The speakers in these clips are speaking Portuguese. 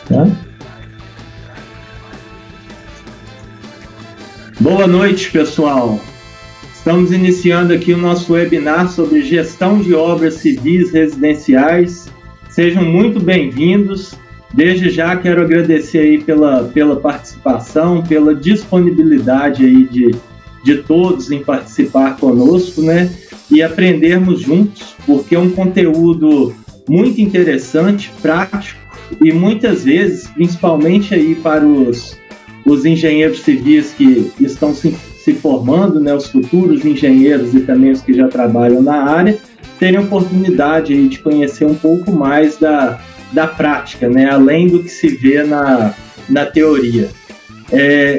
Tá? Boa noite, pessoal. Estamos iniciando aqui o nosso webinar sobre gestão de obras civis residenciais. Sejam muito bem-vindos. Desde já quero agradecer aí pela participação, pela disponibilidade aí de todos em participar conosco, né? E aprendermos juntos, porque é um conteúdo muito interessante, prático e muitas vezes, principalmente aí para os engenheiros civis que estão se formando, né, os futuros engenheiros e também os que já trabalham na área, terem oportunidade aí de conhecer um pouco mais da prática, né, além do que se vê na teoria.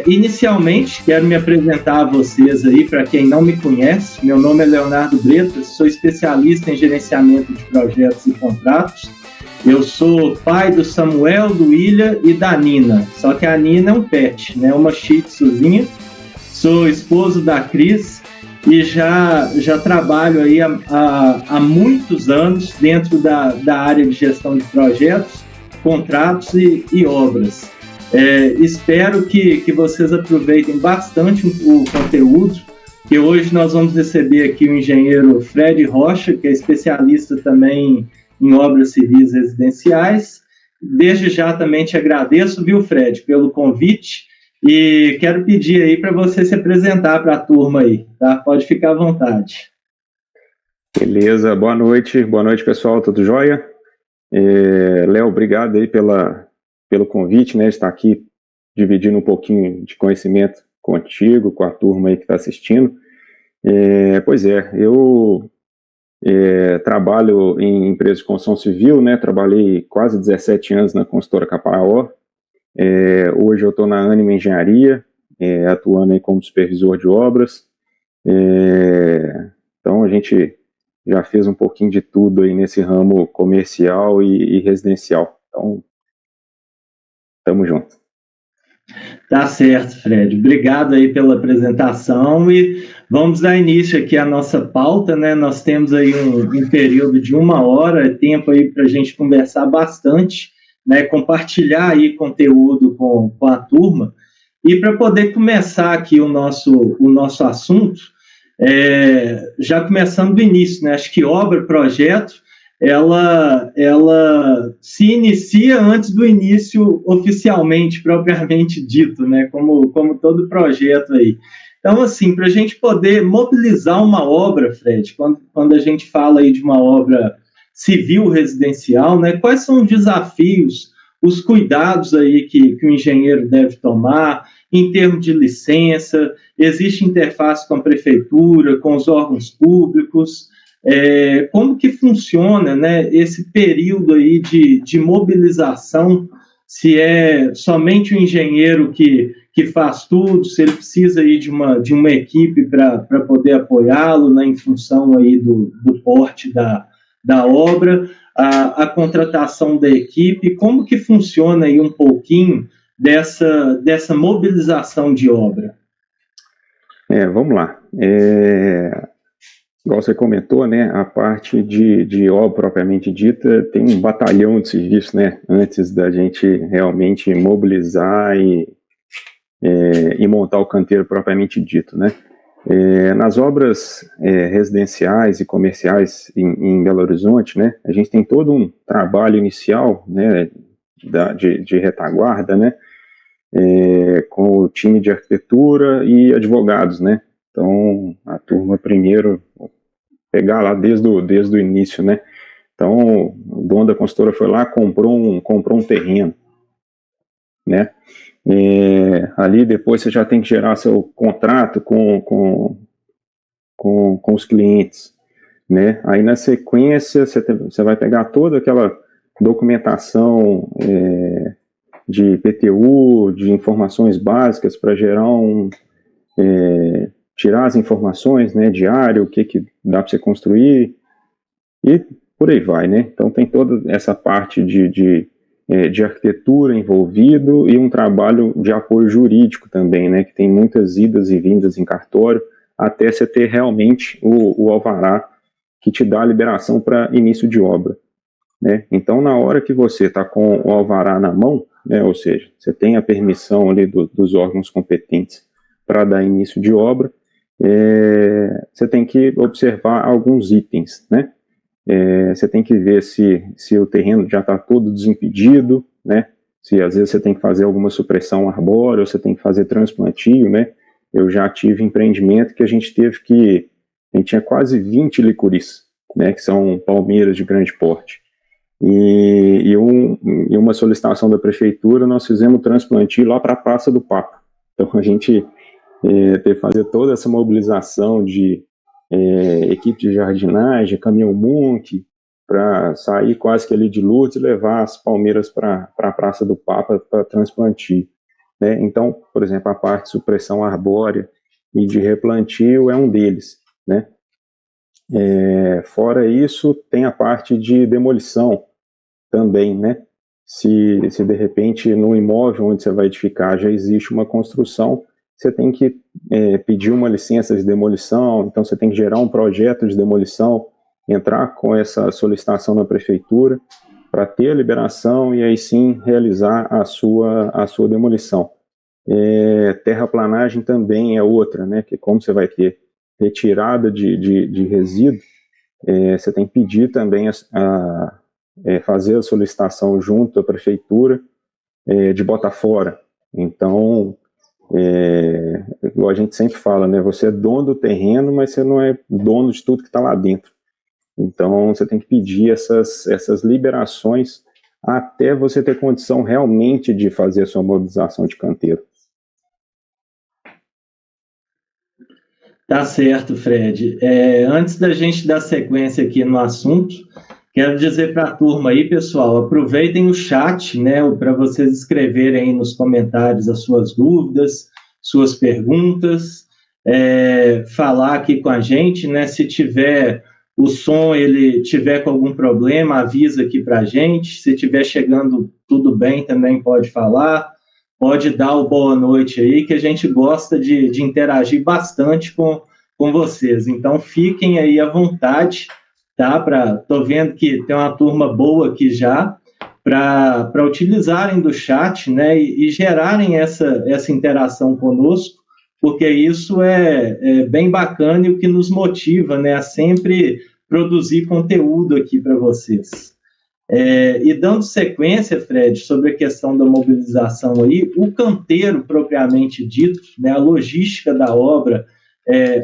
Inicialmente, quero me apresentar a vocês aí, para quem não me conhece. Meu nome é Leonardo Bretas, sou especialista em gerenciamento de projetos e contratos. Eu sou pai do Samuel, do William e da Nina, só que a Nina é um pet, né? Uma shih tzuzinha. Sou esposo da Cris e já trabalho aí há muitos anos dentro da área de gestão de projetos, contratos e obras. Espero que vocês aproveitem bastante o conteúdo, que hoje nós vamos receber aqui o engenheiro Fred Rocha, que é especialista também em obras civis residenciais. Desde já também te agradeço, viu, Fred, pelo convite, e quero pedir aí para você se apresentar para a turma aí, tá? Pode ficar à vontade. Beleza, boa noite pessoal, tudo jóia? Léo, obrigado aí pelo convite, né, de estar aqui dividindo um pouquinho de conhecimento contigo, com a turma aí que está assistindo. Eu trabalho em empresa de construção civil, né, trabalhei quase 17 anos na consultora Caparaó. Hoje eu estou na Ânima Engenharia, atuando aí como supervisor de obras. Então a gente já fez um pouquinho de tudo aí nesse ramo comercial e residencial. Então, tamo junto. Tá certo, Fred. Obrigado aí pela apresentação e vamos dar início aqui à nossa pauta, né? Nós temos aí um período de 1 hora, tempo aí para a gente conversar bastante, né? Compartilhar aí conteúdo com a turma. E para poder começar aqui o nosso assunto, já começando do início, né? Acho que obra, projeto, ela se inicia antes do início oficialmente, propriamente dito, né? Como todo projeto aí. Então, assim, para a gente poder mobilizar uma obra, Fred, quando a gente fala aí de uma obra civil residencial, né? Quais são os desafios, os cuidados aí que o engenheiro deve tomar em termos de licença? Existe interface com a prefeitura, com os órgãos públicos? Como que funciona, né, esse período aí de mobilização, se é somente o engenheiro que faz tudo, se ele precisa aí de uma equipe para poder apoiá-lo, né, em função aí do porte da obra, a contratação da equipe, como que funciona aí um pouquinho dessa mobilização de obra? Vamos lá. Igual você comentou, né, a parte de obra propriamente dita tem um batalhão de serviço, né, antes da gente realmente mobilizar e montar o canteiro propriamente dito, né. Nas obras residenciais e comerciais em Belo Horizonte, né, a gente tem todo um trabalho inicial, né, de retaguarda, né, com o time de arquitetura e advogados, né. Então, a turma primeiro pegar lá desde o início, né. Então, o dono da consultora foi lá, comprou um terreno, né. Ali depois você já tem que gerar seu contrato com os clientes, né. Aí na sequência você vai pegar toda aquela documentação de IPTU, de informações básicas para gerar tirar as informações, né, diário, o que dá para você construir, e por aí vai, né. Então tem toda essa parte de arquitetura envolvido e um trabalho de apoio jurídico também, né, que tem muitas idas e vindas em cartório, até você ter realmente o alvará que te dá a liberação para início de obra. né? Então, na hora que você está com o alvará na mão, né, ou seja, você tem a permissão ali dos órgãos competentes para dar início de obra, você tem que observar alguns itens, né? Você tem que ver se o terreno já está todo desimpedido, né? Se às vezes você tem que fazer alguma supressão arbórea, ou você tem que fazer transplantio, né? Eu já tive empreendimento que a gente tinha quase 20 licuris, né? Que são palmeiras de grande porte. E uma solicitação da prefeitura, nós fizemos transplantio lá para a Praça do Papa. Então a gente teve que fazer toda essa mobilização de equipe de jardinagem, caminhão Munk, para sair quase que ali de Lourdes e levar as palmeiras para a Praça do Papa para transplantio, né? Então, por exemplo, a parte de supressão arbórea e de replantio é um deles, né? Fora isso, tem a parte de demolição também, né? Se de repente no imóvel onde você vai edificar já existe uma construção, você tem que pedir uma licença de demolição, então você tem que gerar um projeto de demolição, entrar com essa solicitação na prefeitura para ter a liberação e aí sim realizar a sua demolição. Terraplanagem também é outra, né? Que como você vai ter retirada de resíduo, você tem que pedir também fazer a solicitação junto à prefeitura de botar fora. Então, igual a gente sempre fala, né? Você é dono do terreno, mas você não é dono de tudo que está lá dentro. Então, você tem que pedir essas liberações até você ter condição realmente de fazer a sua mobilização de canteiro. Tá certo, Fred. Antes da gente dar sequência aqui no assunto, quero dizer para a turma aí, pessoal, aproveitem o chat, né, para vocês escreverem aí nos comentários as suas dúvidas, suas perguntas, falar aqui com a gente, né, se tiver o som, ele tiver com algum problema, avisa aqui para a gente, se tiver chegando tudo bem, também pode falar, pode dar o boa noite aí, que a gente gosta de interagir bastante com vocês, então fiquem aí à vontade, tá? Tô vendo que tem uma turma boa aqui já, para utilizarem do chat, né, e gerarem essa interação conosco, porque isso é bem bacana e o que nos motiva, né, a sempre produzir conteúdo aqui para vocês. E dando sequência, Fred, sobre a questão da mobilização aí, o canteiro propriamente dito, né, a logística da obra,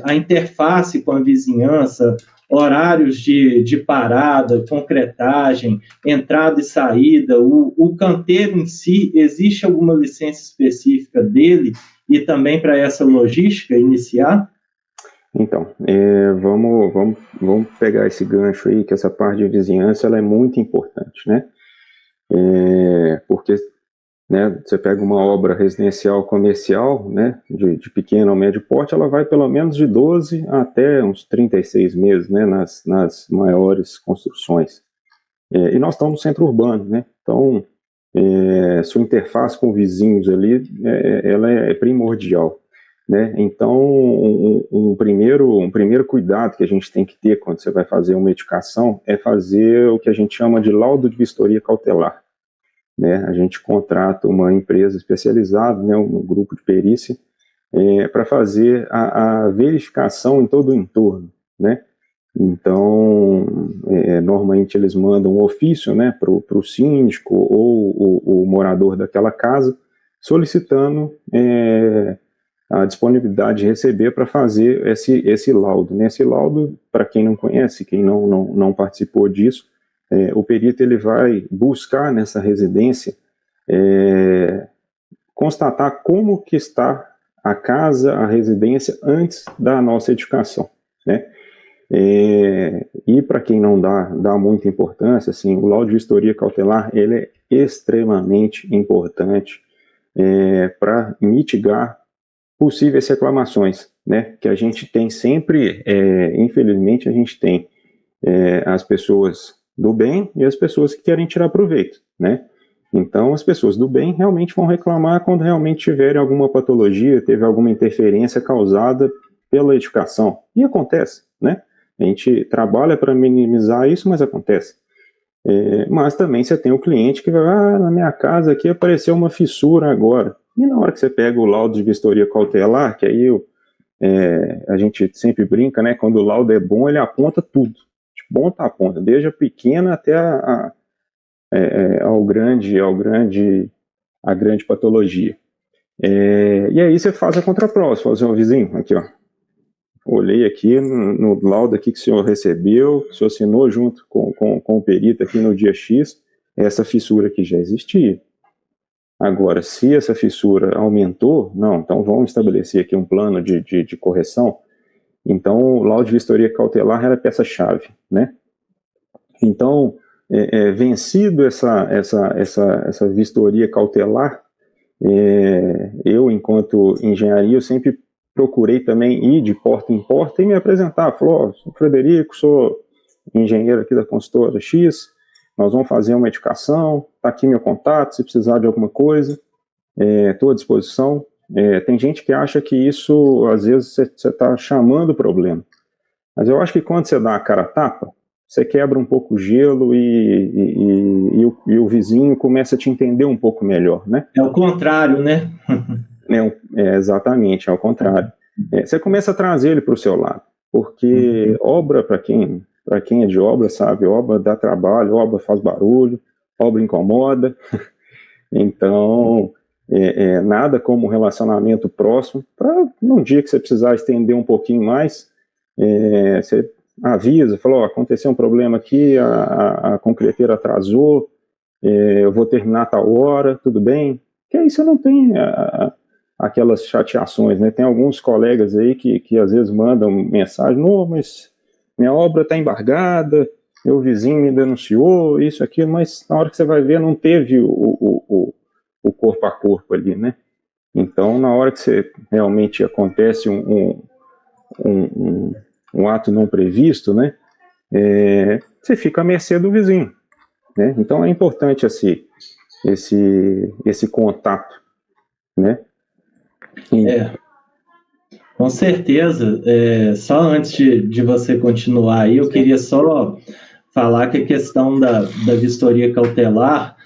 a interface com a vizinhança, horários de parada, concretagem, entrada e saída, o canteiro em si, existe alguma licença específica dele e também para essa logística iniciar? Então, vamos pegar esse gancho aí, que essa parte de vizinhança ela é muito importante, né? Porque, né, você pega uma obra residencial comercial, né, de pequeno ou médio porte, ela vai pelo menos de 12 até uns 36 meses, né, nas maiores construções. E nós estamos no centro urbano, né? Então, sua interface com vizinhos ali, ela é primordial, né? Então, um primeiro cuidado que a gente tem que ter quando você vai fazer uma edificação é fazer o que a gente chama de laudo de vistoria cautelar, né? A gente contrata uma empresa especializada, né, um grupo de perícia, para fazer a verificação em todo o entorno, né? Então, normalmente eles mandam um ofício, né, para o síndico ou o morador daquela casa, solicitando a disponibilidade de receber para fazer esse laudo, né? Esse laudo, para quem não conhece, quem não participou disso, o perito ele vai buscar nessa residência constatar como que está a casa, a residência antes da nossa edificação, né? E para quem não dá muita importância, assim, o laudo de vistoria cautelar ele é extremamente importante para mitigar possíveis reclamações, né? Que a gente tem sempre, infelizmente, a gente tem as pessoas do bem e as pessoas que querem tirar proveito, né? Então, as pessoas do bem realmente vão reclamar quando realmente tiverem alguma patologia, teve alguma interferência causada pela edificação. E acontece, né? A gente trabalha para minimizar isso, mas acontece. Mas também você tem o cliente que vai, na minha casa aqui apareceu uma fissura agora. E na hora que você pega o laudo de vistoria cautelar, que aí a gente sempre brinca, né? Quando o laudo é bom, ele aponta tudo. De ponta a ponta, desde a pequena até a grande patologia. E aí você faz a contraprova, você fala assim, vizinho, aqui ó, olhei aqui no laudo aqui que o senhor recebeu, que o senhor assinou junto com o perito aqui no dia X, essa fissura aqui já existia. Agora, se essa fissura aumentou, não, então vamos estabelecer aqui um plano de correção. Então, o laudo de vistoria cautelar era peça-chave, né? Então, vencido essa vistoria cautelar, eu, enquanto engenharia, eu sempre procurei também ir de porta em porta e me apresentar. Falou, sou Frederico, sou engenheiro aqui da consultora X, nós vamos fazer uma edificação, está aqui meu contato, se precisar de alguma coisa, estou à disposição. Tem gente que acha que isso, às vezes, você está chamando o problema. Mas eu acho que quando você dá a cara a tapa, você quebra um pouco o gelo e o vizinho começa a te entender um pouco melhor, né? É o contrário, né? Exatamente, é o contrário. Você começa a trazer ele para o seu lado, porque obra, para quem é de obra, sabe, obra dá trabalho, obra faz barulho, obra incomoda. Então, nada como um relacionamento próximo, para num dia que você precisar estender um pouquinho mais, você avisa, falou, aconteceu um problema aqui, a concreteira atrasou, eu vou terminar tal hora, tudo bem? Que aí você não tem aquelas chateações, né? Tem alguns colegas aí que às vezes mandam mensagem, não, mas minha obra está embargada, meu vizinho me denunciou, isso, aquilo, mas na hora que você vai ver, não teve o corpo a corpo ali, né? Então, na hora que você realmente acontece um ato não previsto, né? Você fica à mercê do vizinho, né? Então, é importante esse contato, né? Com certeza. Só antes de você continuar aí, eu queria só falar que a questão da vistoria cautelar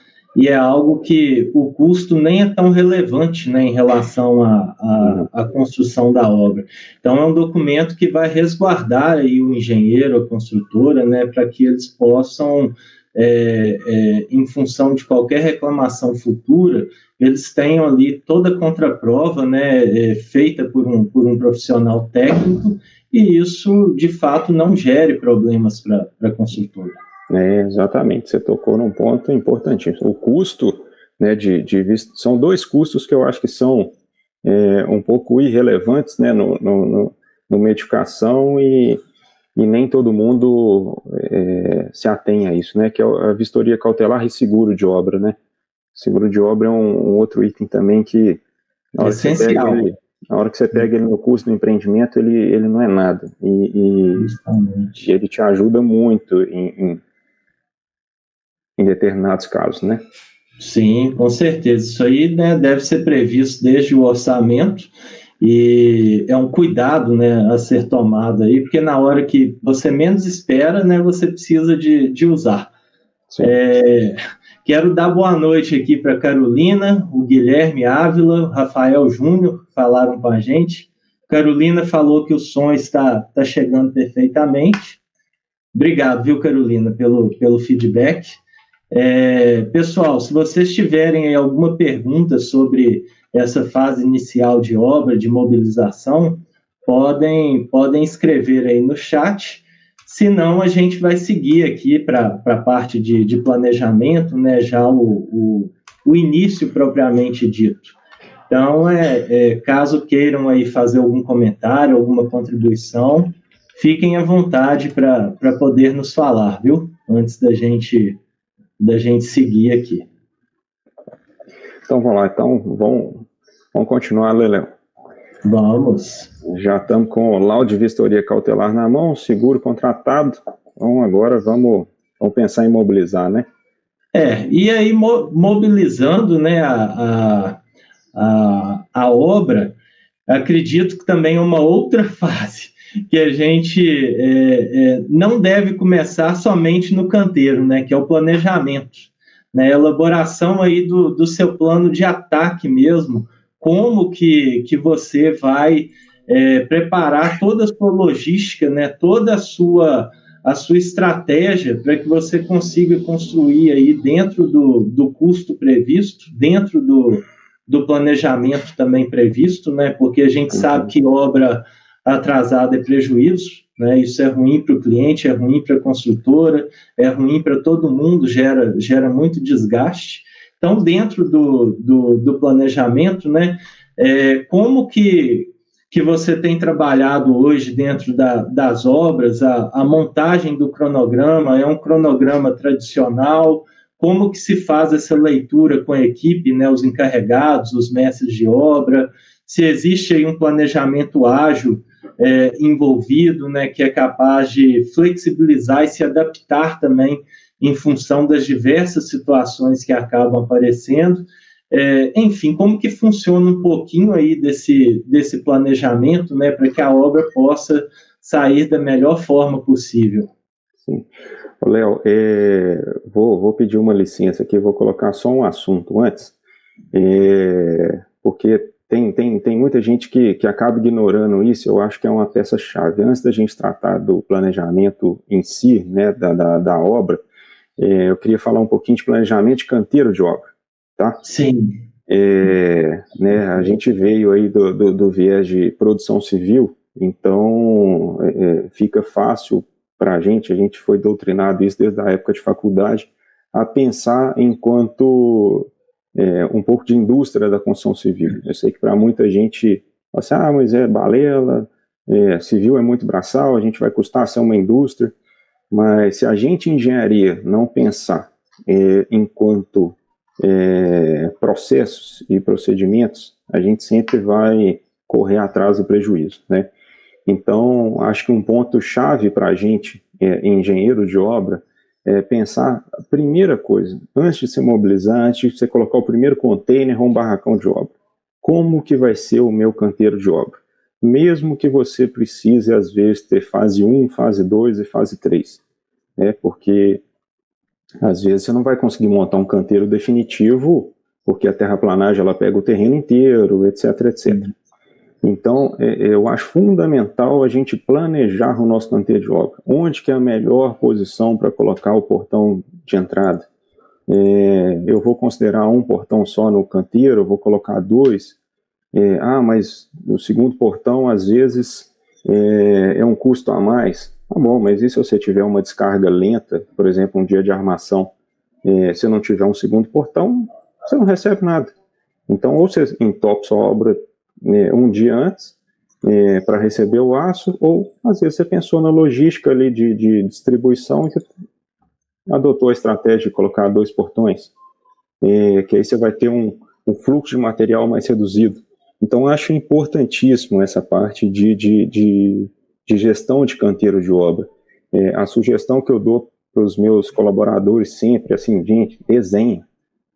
é algo que o custo nem é tão relevante, né, em relação à construção da obra. Então, é um documento que vai resguardar aí o engenheiro, a construtora, né, para que eles possam, em função de qualquer reclamação futura, eles tenham ali toda a contraprova, né, feita por um profissional técnico, e isso, de fato, não gere problemas para a construtora. Exatamente, você tocou num ponto importantíssimo. O custo, né, são dois custos que eu acho que são um pouco irrelevantes, né, numa edificação, e nem todo mundo se atém a isso, né, que é a vistoria cautelar e seguro de obra, né. Seguro de obra é um outro item também que, na hora que você pega ele no custo do empreendimento, ele não é nada, e ele te ajuda muito em determinados casos, né? Sim, com certeza. Isso aí, né, deve ser previsto desde o orçamento, e é um cuidado, né, a ser tomado aí, porque na hora que você menos espera, né, você precisa de usar. Quero dar boa noite aqui para a Carolina, o Guilherme Ávila, o Rafael Júnior, falaram com a gente. Carolina falou que o som está chegando perfeitamente. Obrigado, viu, Carolina, pelo feedback. Pessoal, se vocês tiverem aí alguma pergunta sobre essa fase inicial de obra, de mobilização, podem escrever aí no chat. Se não, a gente vai seguir aqui para a parte de planejamento, né, já o início propriamente dito. Então, caso queiram aí fazer algum comentário, alguma contribuição, fiquem à vontade para poder nos falar, viu? Antes da gente seguir aqui. Então, vamos lá. Então, vamos continuar, Leléo. Vamos. Já estamos com o laudo de vistoria cautelar na mão, seguro contratado. Então, agora vamos pensar em mobilizar, né? E aí, mobilizando, né, a obra, acredito que também uma outra fase que a gente não deve começar somente no canteiro, né, que é o planejamento, né, elaboração aí do seu plano de ataque mesmo, como que você vai preparar toda a sua logística, né, toda a sua estratégia para que você consiga construir aí dentro do custo previsto, dentro do planejamento também previsto, né, porque a gente sabe que obra atrasada é prejuízo, né, isso é ruim para o cliente, é ruim para a construtora, é ruim para todo mundo, gera muito desgaste. Então, dentro do planejamento, né, como que você tem trabalhado hoje dentro das obras, a montagem do cronograma, é um cronograma tradicional, como que se faz essa leitura com a equipe, né, os encarregados, os mestres de obra, se existe aí um planejamento ágil envolvido, né, que é capaz de flexibilizar e se adaptar também em função das diversas situações que acabam aparecendo. Enfim, como que funciona um pouquinho aí desse planejamento, né, para que a obra possa sair da melhor forma possível? Sim. Léo, vou pedir uma licença aqui, vou colocar só um assunto antes, porque tem muita gente que acaba ignorando isso. Eu acho que é uma peça-chave. Antes da gente tratar do planejamento em si, né, da obra, eu queria falar um pouquinho de planejamento de canteiro de obra, tá? Sim. Né, a gente veio aí do viés de produção civil, então fica fácil para a gente foi doutrinado isso desde a época de faculdade, a pensar enquanto um pouco de indústria da construção civil. Eu sei que para muita gente, fala assim, mas é balela, civil é muito braçal, a gente vai custar ser uma indústria, mas se a gente, engenharia, não pensar enquanto processos e procedimentos, a gente sempre vai correr atrás do prejuízo, né? Então, acho que um ponto-chave para a gente, engenheiro de obra, é pensar, a primeira coisa, antes de se mobilizar, antes de você colocar o primeiro container ou um barracão de obra, como que vai ser o meu canteiro de obra? Mesmo que você precise, às vezes, ter fase 1, fase 2 e fase 3, né? Porque, às vezes, você não vai conseguir montar um canteiro definitivo, porque a terraplanagem ela pega o terreno inteiro, etc, etc. Então, eu acho fundamental a gente planejar o nosso canteiro de obra. Onde que é a melhor posição para colocar o portão de entrada? Eu vou considerar um portão só no canteiro, eu vou colocar dois? Mas o segundo portão, às vezes, é um custo a mais. Tá bom, mas e se você tiver uma descarga lenta, por exemplo, um dia de armação, se não tiver um segundo portão, você não recebe nada. Então, ou você entope sua obra um dia antes para receber o aço, ou às vezes você pensou na logística ali de distribuição e adotou a estratégia de colocar dois portões, que aí você vai ter um fluxo de material mais reduzido. Então, acho importantíssimo essa parte de gestão de canteiro de obra. A sugestão que eu dou para os meus colaboradores sempre, assim, gente, desenha.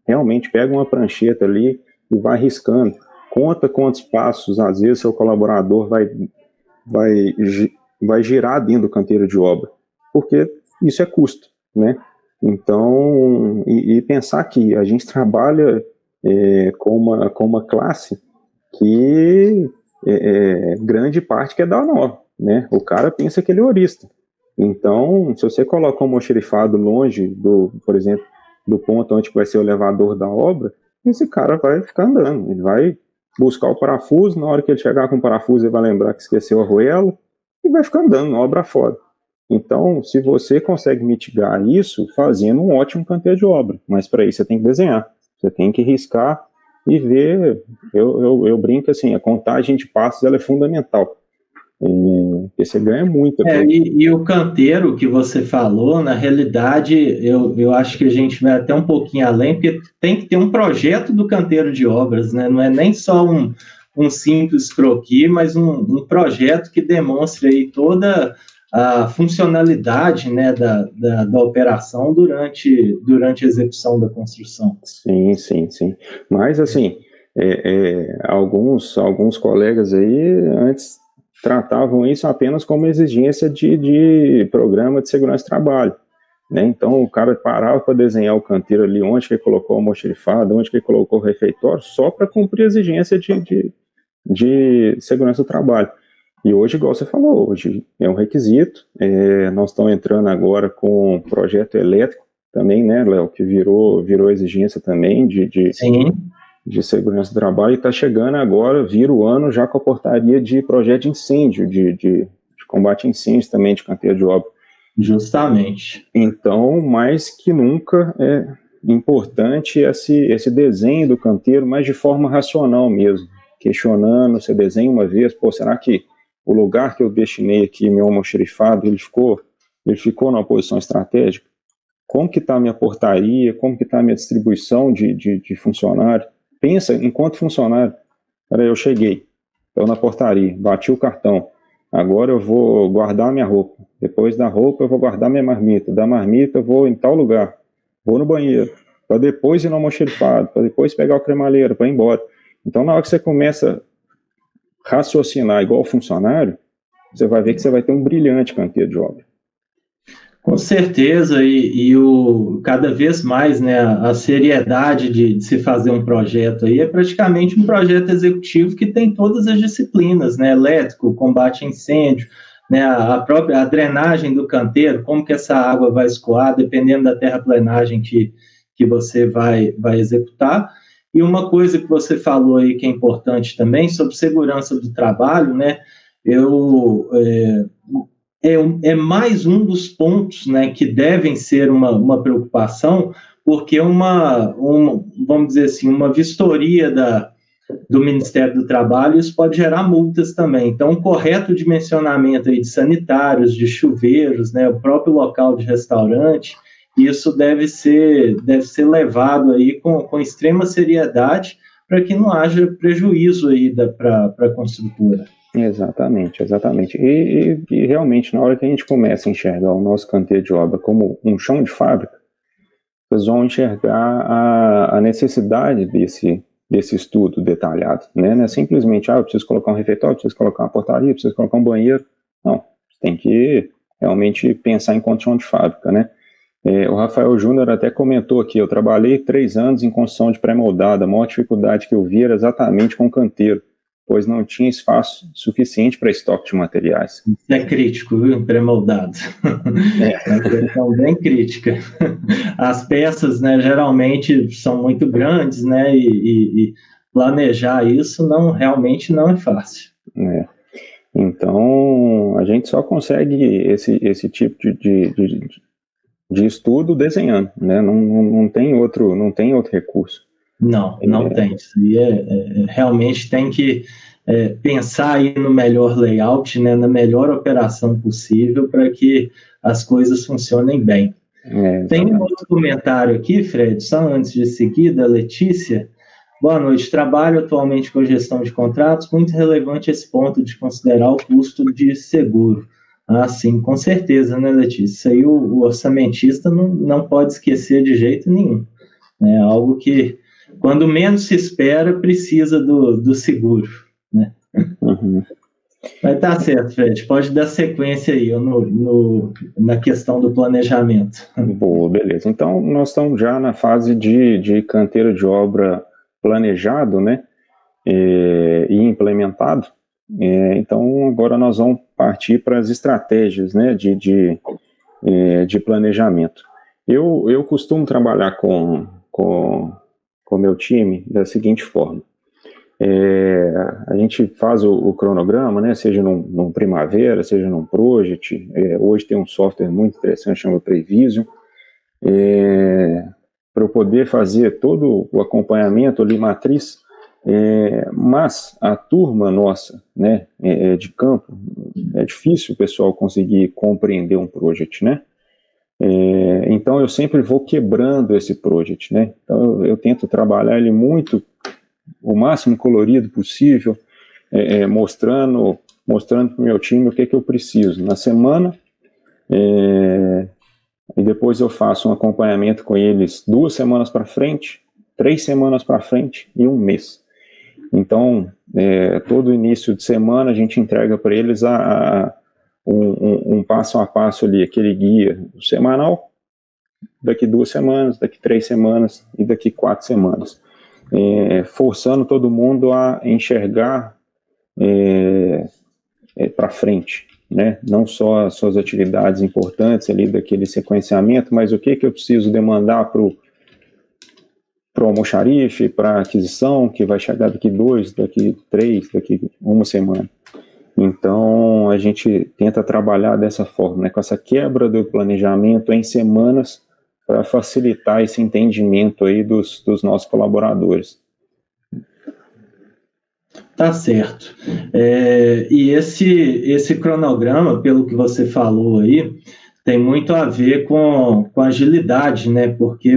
Realmente pega uma prancheta ali e vai riscando. Conta quantos passos, às vezes, seu colaborador vai girar dentro do canteiro de obra, porque isso é custo, né? Então, e pensar que a gente trabalha com uma classe que grande parte quer dar nó, né? O cara pensa que ele é horista. Então, se você coloca um almoxarifado longe, por exemplo, do ponto onde vai ser o elevador da obra, esse cara vai ficar andando, ele vai buscar o parafuso, na hora que ele chegar com o parafuso ele vai lembrar que esqueceu a arruela e vai ficar andando, obra fora. Então, se você consegue mitigar isso, fazendo um ótimo canteiro de obra, mas para isso você tem que desenhar, você tem que riscar e ver. Eu brinco assim, a contagem de passos ela é fundamental, porque você ganha muito. E o canteiro que você falou, na realidade, eu acho que a gente vai até um pouquinho além, porque tem que ter um projeto do canteiro de obras, né? Não é nem só um simples croquis, mas um projeto que demonstre aí toda a funcionalidade, né, da operação durante a execução da construção. Sim, sim, sim. Mas, assim, alguns colegas aí, antes tratavam isso apenas como exigência de programa de segurança de trabalho, né? Então o cara parava para desenhar o canteiro ali, onde que ele colocou o almoxarifado, onde que ele colocou o refeitório, só para cumprir a exigência de segurança do trabalho. E hoje, igual você falou, hoje é um requisito. Nós estamos entrando agora com um projeto elétrico também, né, Léo, que virou exigência também de segurança do trabalho, e está chegando agora, vira o ano já com a portaria de projeto de incêndio, de combate a incêndios também, de canteiro de obra. Justamente. Então, mais que nunca é importante esse desenho do canteiro, mas de forma racional mesmo, questionando, você desenha uma vez, pô, será que o lugar que eu destinei aqui, meu almoxarifado, ele ficou numa posição estratégica? Como que está a minha portaria? Como que está a minha distribuição de funcionário? Pensa, enquanto funcionário, peraí, eu cheguei, estou na portaria, bati o cartão, agora eu vou guardar minha roupa, depois da roupa eu vou guardar minha marmita, da marmita eu vou em tal lugar, vou no banheiro, para depois ir no almoxarifado, para depois pegar o cremalheiro, para ir embora. Então, na hora que você começa raciocinar igual funcionário, você vai ver que você vai ter um brilhante canteiro de obra. Com certeza, cada vez mais, né, a seriedade de se fazer um projeto aí é praticamente um projeto executivo que tem todas as disciplinas, né, elétrico, combate a incêndio, né, a drenagem do canteiro, como que essa água vai escoar, dependendo da terraplenagem que você vai executar. E uma coisa que você falou aí que é importante também, sobre segurança do trabalho, né, é mais um dos pontos, né, que devem ser uma preocupação, porque vamos dizer assim, uma vistoria do Ministério do Trabalho, isso pode gerar multas também. Então, um correto dimensionamento aí de sanitários, de chuveiros, né, o próprio local de restaurante, isso deve ser levado aí com extrema seriedade para que não haja prejuízo aí para a construtora. Exatamente. E realmente, na hora que a gente começa a enxergar o nosso canteiro de obra como um chão de fábrica, vocês vão enxergar a necessidade desse estudo detalhado, né? Não é simplesmente, eu preciso colocar um refeitório, preciso colocar uma portaria, preciso colocar um banheiro. Não, você tem que realmente pensar em condição de fábrica, né? O Rafael Júnior até comentou aqui, eu trabalhei 3 anos em construção de pré-moldada, a maior dificuldade que eu vi era exatamente com canteiro, pois não tinha espaço suficiente para estoque de materiais. Isso é crítico, viu? Pré-moldado. É uma questão bem crítica. As peças, né, geralmente são muito grandes, né, e planejar isso realmente não é fácil. Então, a gente só consegue esse tipo de estudo desenhando, né? Não tem outro recurso. Não tem. Isso aí realmente tem que pensar aí no melhor layout, né, na melhor operação possível para que as coisas funcionem bem. Tem um outro comentário aqui, Fred, só antes de seguir, da Letícia. Boa noite. Trabalho atualmente com gestão de contratos. Muito relevante esse ponto de considerar o custo de seguro. Sim, com certeza, né, Letícia? Isso aí o orçamentista não pode esquecer de jeito nenhum. É algo que, quando menos se espera, precisa do seguro, né? Uhum. Mas tá certo, Fred. Pode dar sequência aí na questão do planejamento. Boa, beleza. Então, nós estamos já na fase de canteiro de obra planejado, né, e implementado. Então, agora nós vamos partir para as estratégias, né, de planejamento. Eu costumo trabalhar com o meu time da seguinte forma. A gente faz o cronograma, né, seja num Primavera, seja num Project. Hoje tem um software muito interessante chamado Prevision, para eu poder fazer todo o acompanhamento ali, matriz, mas a turma nossa, né, de campo, é difícil o pessoal conseguir compreender um project, né? Então eu sempre vou quebrando esse project, né? Então eu tento trabalhar ele o máximo colorido possível, mostrando para o meu time o que eu preciso na semana, e depois eu faço um acompanhamento com eles 2 semanas para frente, 3 semanas para frente e 1 mês. Então, todo início de semana a gente entrega para eles um passo a passo ali, aquele guia semanal, daqui 2 semanas, daqui 3 semanas e daqui 4 semanas, forçando todo mundo a enxergar para frente, né? Não só as suas atividades importantes ali daquele sequenciamento, mas o que eu preciso demandar para o almoxarife, para aquisição, que vai chegar daqui 2, daqui 3, daqui 1 semana. Então, a gente tenta trabalhar dessa forma, né, com essa quebra do planejamento em semanas, para facilitar esse entendimento aí dos nossos colaboradores. Tá certo. E esse cronograma, pelo que você falou aí, tem muito a ver com agilidade, né? Porque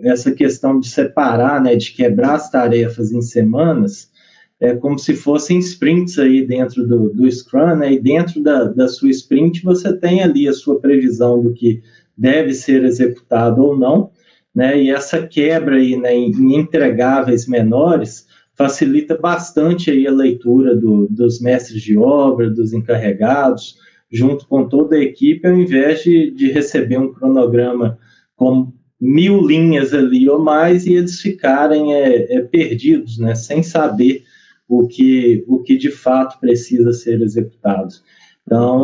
essa questão de separar, né, de quebrar as tarefas em semanas, é como se fossem sprints aí dentro do Scrum, né? E dentro da sua sprint você tem ali a sua previsão do que deve ser executado ou não, né? E essa quebra aí, né, em entregáveis menores facilita bastante aí a leitura dos mestres de obra, dos encarregados, junto com toda a equipe, ao invés de receber um cronograma com 1000 linhas ali ou mais e eles ficarem perdidos, né, sem saber o que de fato precisa ser executado. Então,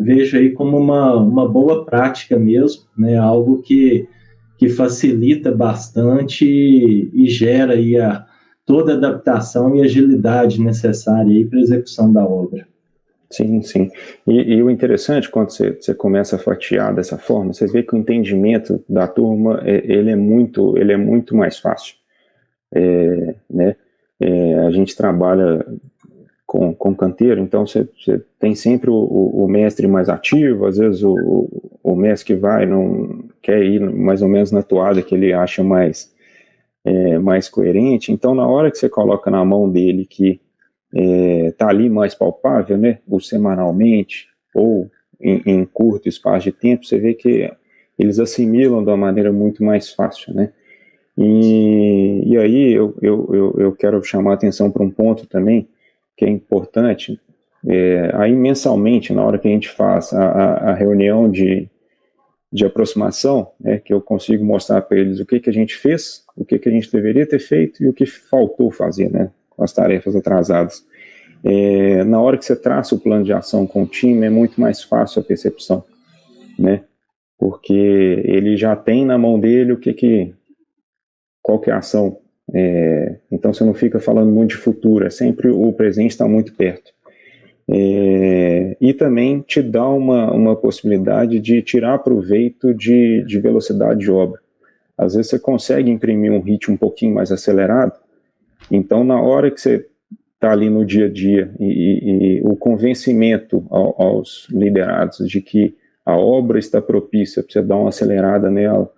vejo aí como uma boa prática mesmo, né, algo que facilita bastante e gera aí toda a adaptação e agilidade necessária aí para a execução da obra. Sim, sim. E o interessante, quando você começa a fatiar dessa forma, você vê que o entendimento da turma ele é muito mais fácil. Né? A gente trabalha com canteiro, então você tem sempre o mestre mais ativo, às vezes o mestre que não quer ir mais ou menos na toada que ele acha mais coerente. Então, na hora que você coloca na mão dele que está ali mais palpável, né, ou semanalmente, ou em curto espaço de tempo, você vê que eles assimilam de uma maneira muito mais fácil, né? E aí eu quero chamar a atenção para um ponto também que é importante. Aí mensalmente, na hora que a gente faz a reunião de aproximação, né, que eu consigo mostrar para eles o que a gente fez, o que a gente deveria ter feito e o que faltou fazer, né, com as tarefas atrasadas. Na hora que você traça o plano de ação com o time, é muito mais fácil a percepção, né, porque ele já tem na mão dele qual que é a ação. Então você não fica falando muito de futuro, sempre o presente está muito perto. E também te dá uma possibilidade de tirar proveito de velocidade de obra. Às vezes você consegue imprimir um ritmo um pouquinho mais acelerado, então na hora que você está ali no dia a dia e o convencimento aos liderados de que a obra está propícia para você dar uma acelerada nela,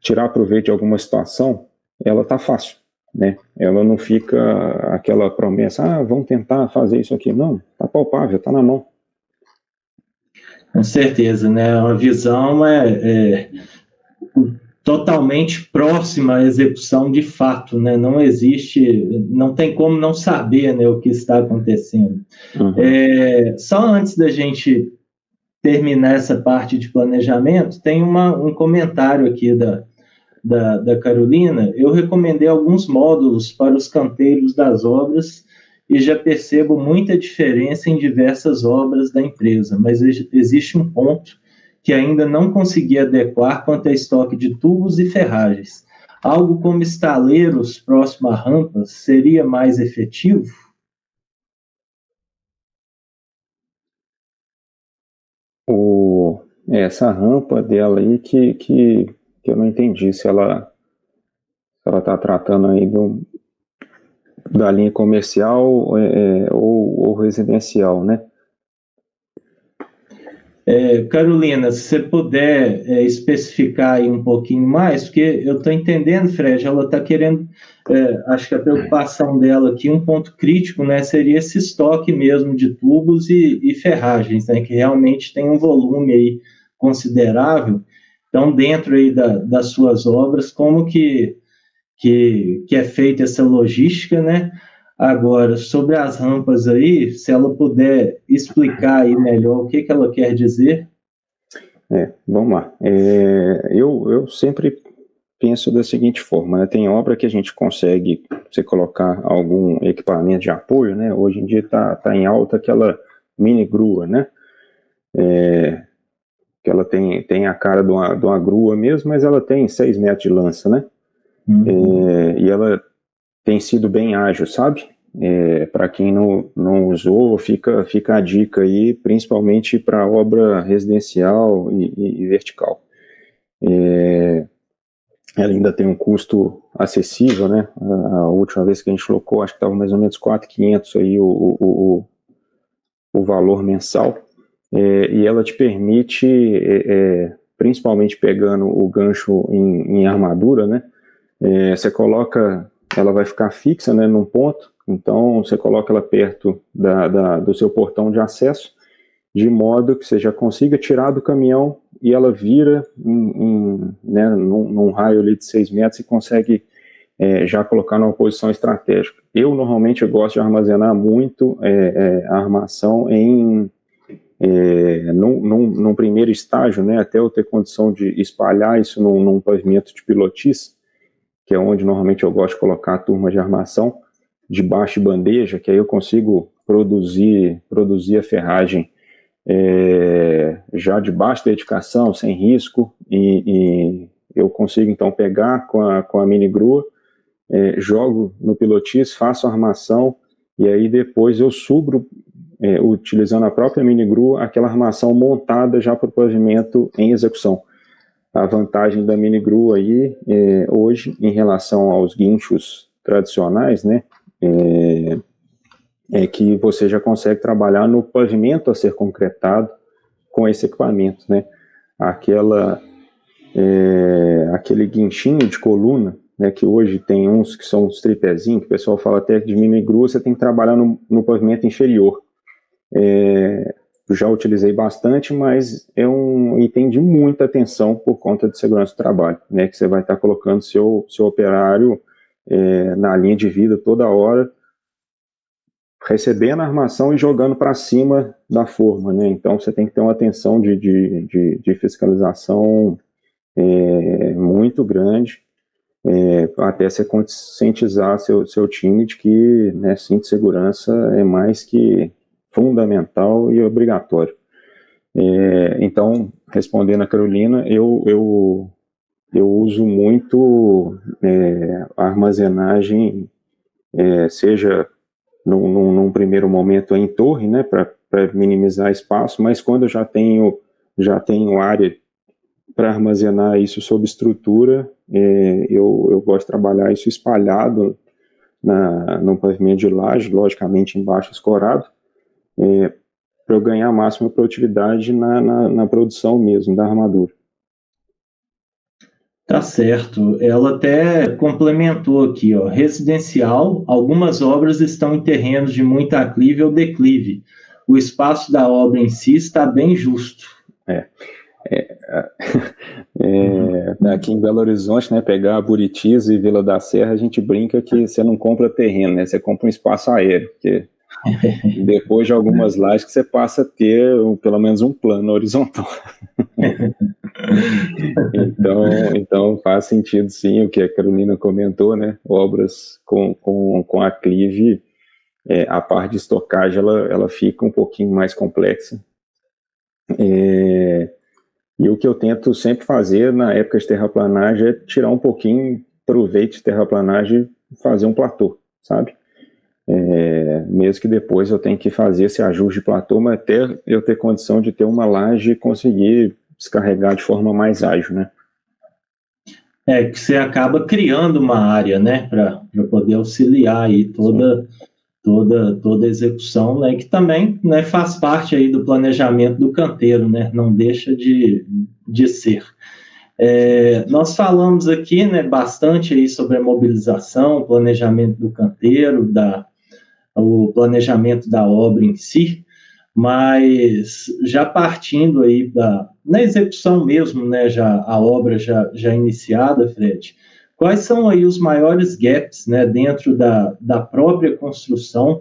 tirar proveito de alguma situação, ela está fácil, né? Ela não fica aquela promessa, vamos tentar fazer isso aqui. Não, está palpável, está na mão. Com certeza, né? Uma visão totalmente próxima à execução de fato, né? Não existe, não tem como não saber, né, o que está acontecendo. Uhum. Só antes da gente terminar essa parte de planejamento, tem um comentário aqui da Carolina. Eu recomendei alguns módulos para os canteiros das obras e já percebo muita diferença em diversas obras da empresa, mas existe um ponto que ainda não consegui adequar quanto a estoque de tubos e ferragens. Algo como estaleiros próximo a rampas seria mais efetivo? Essa rampa dela aí que eu não entendi se ela está tratando aí da linha comercial ou residencial, né? Carolina, se você puder especificar aí um pouquinho mais, porque eu estou entendendo, Fred, ela está querendo, acho que a preocupação dela aqui, um ponto crítico, né, seria esse estoque mesmo de tubos e ferragens, né, que realmente tem um volume aí considerável. Então, dentro aí das suas obras, como que que é feita essa logística, né? Agora, sobre as rampas aí, se ela puder explicar aí melhor o que ela quer dizer. Vamos lá. Eu sempre penso da seguinte forma, né? Tem obra que a gente consegue você colocar algum equipamento de apoio, né? Hoje em dia está em alta aquela mini grua, né? Que ela tem a cara de uma grua mesmo, mas ela tem 6 metros de lança, né? E ela tem sido bem ágil, sabe? Para quem não usou, fica a dica aí, principalmente para obra residencial e vertical. Ela ainda tem um custo acessível, né? A última vez que a gente colocou, acho que estava mais ou menos 4.500 aí o valor mensal. E ela te permite, principalmente pegando o gancho em armadura, né? Você coloca, ela vai ficar fixa, né, num ponto, então você coloca ela perto do seu portão de acesso, de modo que você já consiga tirar do caminhão e ela vira né, num raio ali de 6 metros e consegue já colocar numa posição estratégica. Eu normalmente gosto de armazenar muito a armação num primeiro estágio, né, até eu ter condição de espalhar isso num pavimento de pilotis, que é onde normalmente eu gosto de colocar a turma de armação, debaixo de bandeja, que aí eu consigo produzir a ferragem já debaixo da edificação, sem risco, e eu consigo então pegar com a mini grua, jogo no pilotis, faço a armação, e aí depois eu subro, utilizando a própria mini grua, aquela armação montada já para o pavimento em execução. A vantagem da mini grua aí, hoje, em relação aos guinchos tradicionais, né, é que você já consegue trabalhar no pavimento a ser concretado com esse equipamento, né? Aquele guinchinho de coluna, né, que hoje tem uns que são os tripézinhos, que o pessoal fala até que de mini grua, você tem que trabalhar no pavimento inferior. Já utilizei bastante, mas é um item de muita atenção por conta de segurança do trabalho, né, que você vai estar colocando seu operário na linha de vida toda hora, recebendo a armação e jogando para cima da forma, né? Então você tem que ter uma atenção de fiscalização muito grande, até você conscientizar seu time de que, né, cinto de segurança é mais que fundamental e obrigatório. Então, respondendo a Carolina, eu uso muito a armazenagem, seja num primeiro momento em torre, né, para minimizar espaço, mas quando eu já tenho área para armazenar isso sob estrutura, eu gosto de trabalhar isso espalhado no pavimento de laje, logicamente embaixo escorado, para eu ganhar a máxima produtividade na produção mesmo da armadura. Tá certo. Ela até complementou aqui, ó, residencial, algumas obras estão em terrenos de muito aclive ou declive. O espaço da obra em si está bem justo. Aqui em Belo Horizonte, né, pegar Buritis e Vila da Serra, a gente brinca que você não compra terreno, né, você compra um espaço aéreo, porque depois de algumas lajes que você passa a ter pelo menos um plano horizontal. Então faz sentido sim o que a Carolina comentou, né? Obras com aclive, a parte de estocagem ela fica um pouquinho mais complexa. E o que eu tento sempre fazer na época de terraplanagem é tirar um pouquinho proveito de terraplanagem e fazer um platô, sabe? Mesmo que depois eu tenha que fazer esse ajuste de platô, mas até eu ter condição de ter uma laje e conseguir descarregar de forma mais ágil, né? Que você acaba criando uma área, né, para poder auxiliar aí toda a execução, né, que também, né, faz parte aí do planejamento do canteiro, né, não deixa de ser. Nós falamos aqui, né, bastante aí sobre a mobilização, o planejamento do canteiro, o planejamento da obra em si, mas já partindo aí na execução mesmo, né, a obra já iniciada, Fred, quais são aí os maiores gaps, né, dentro da própria construção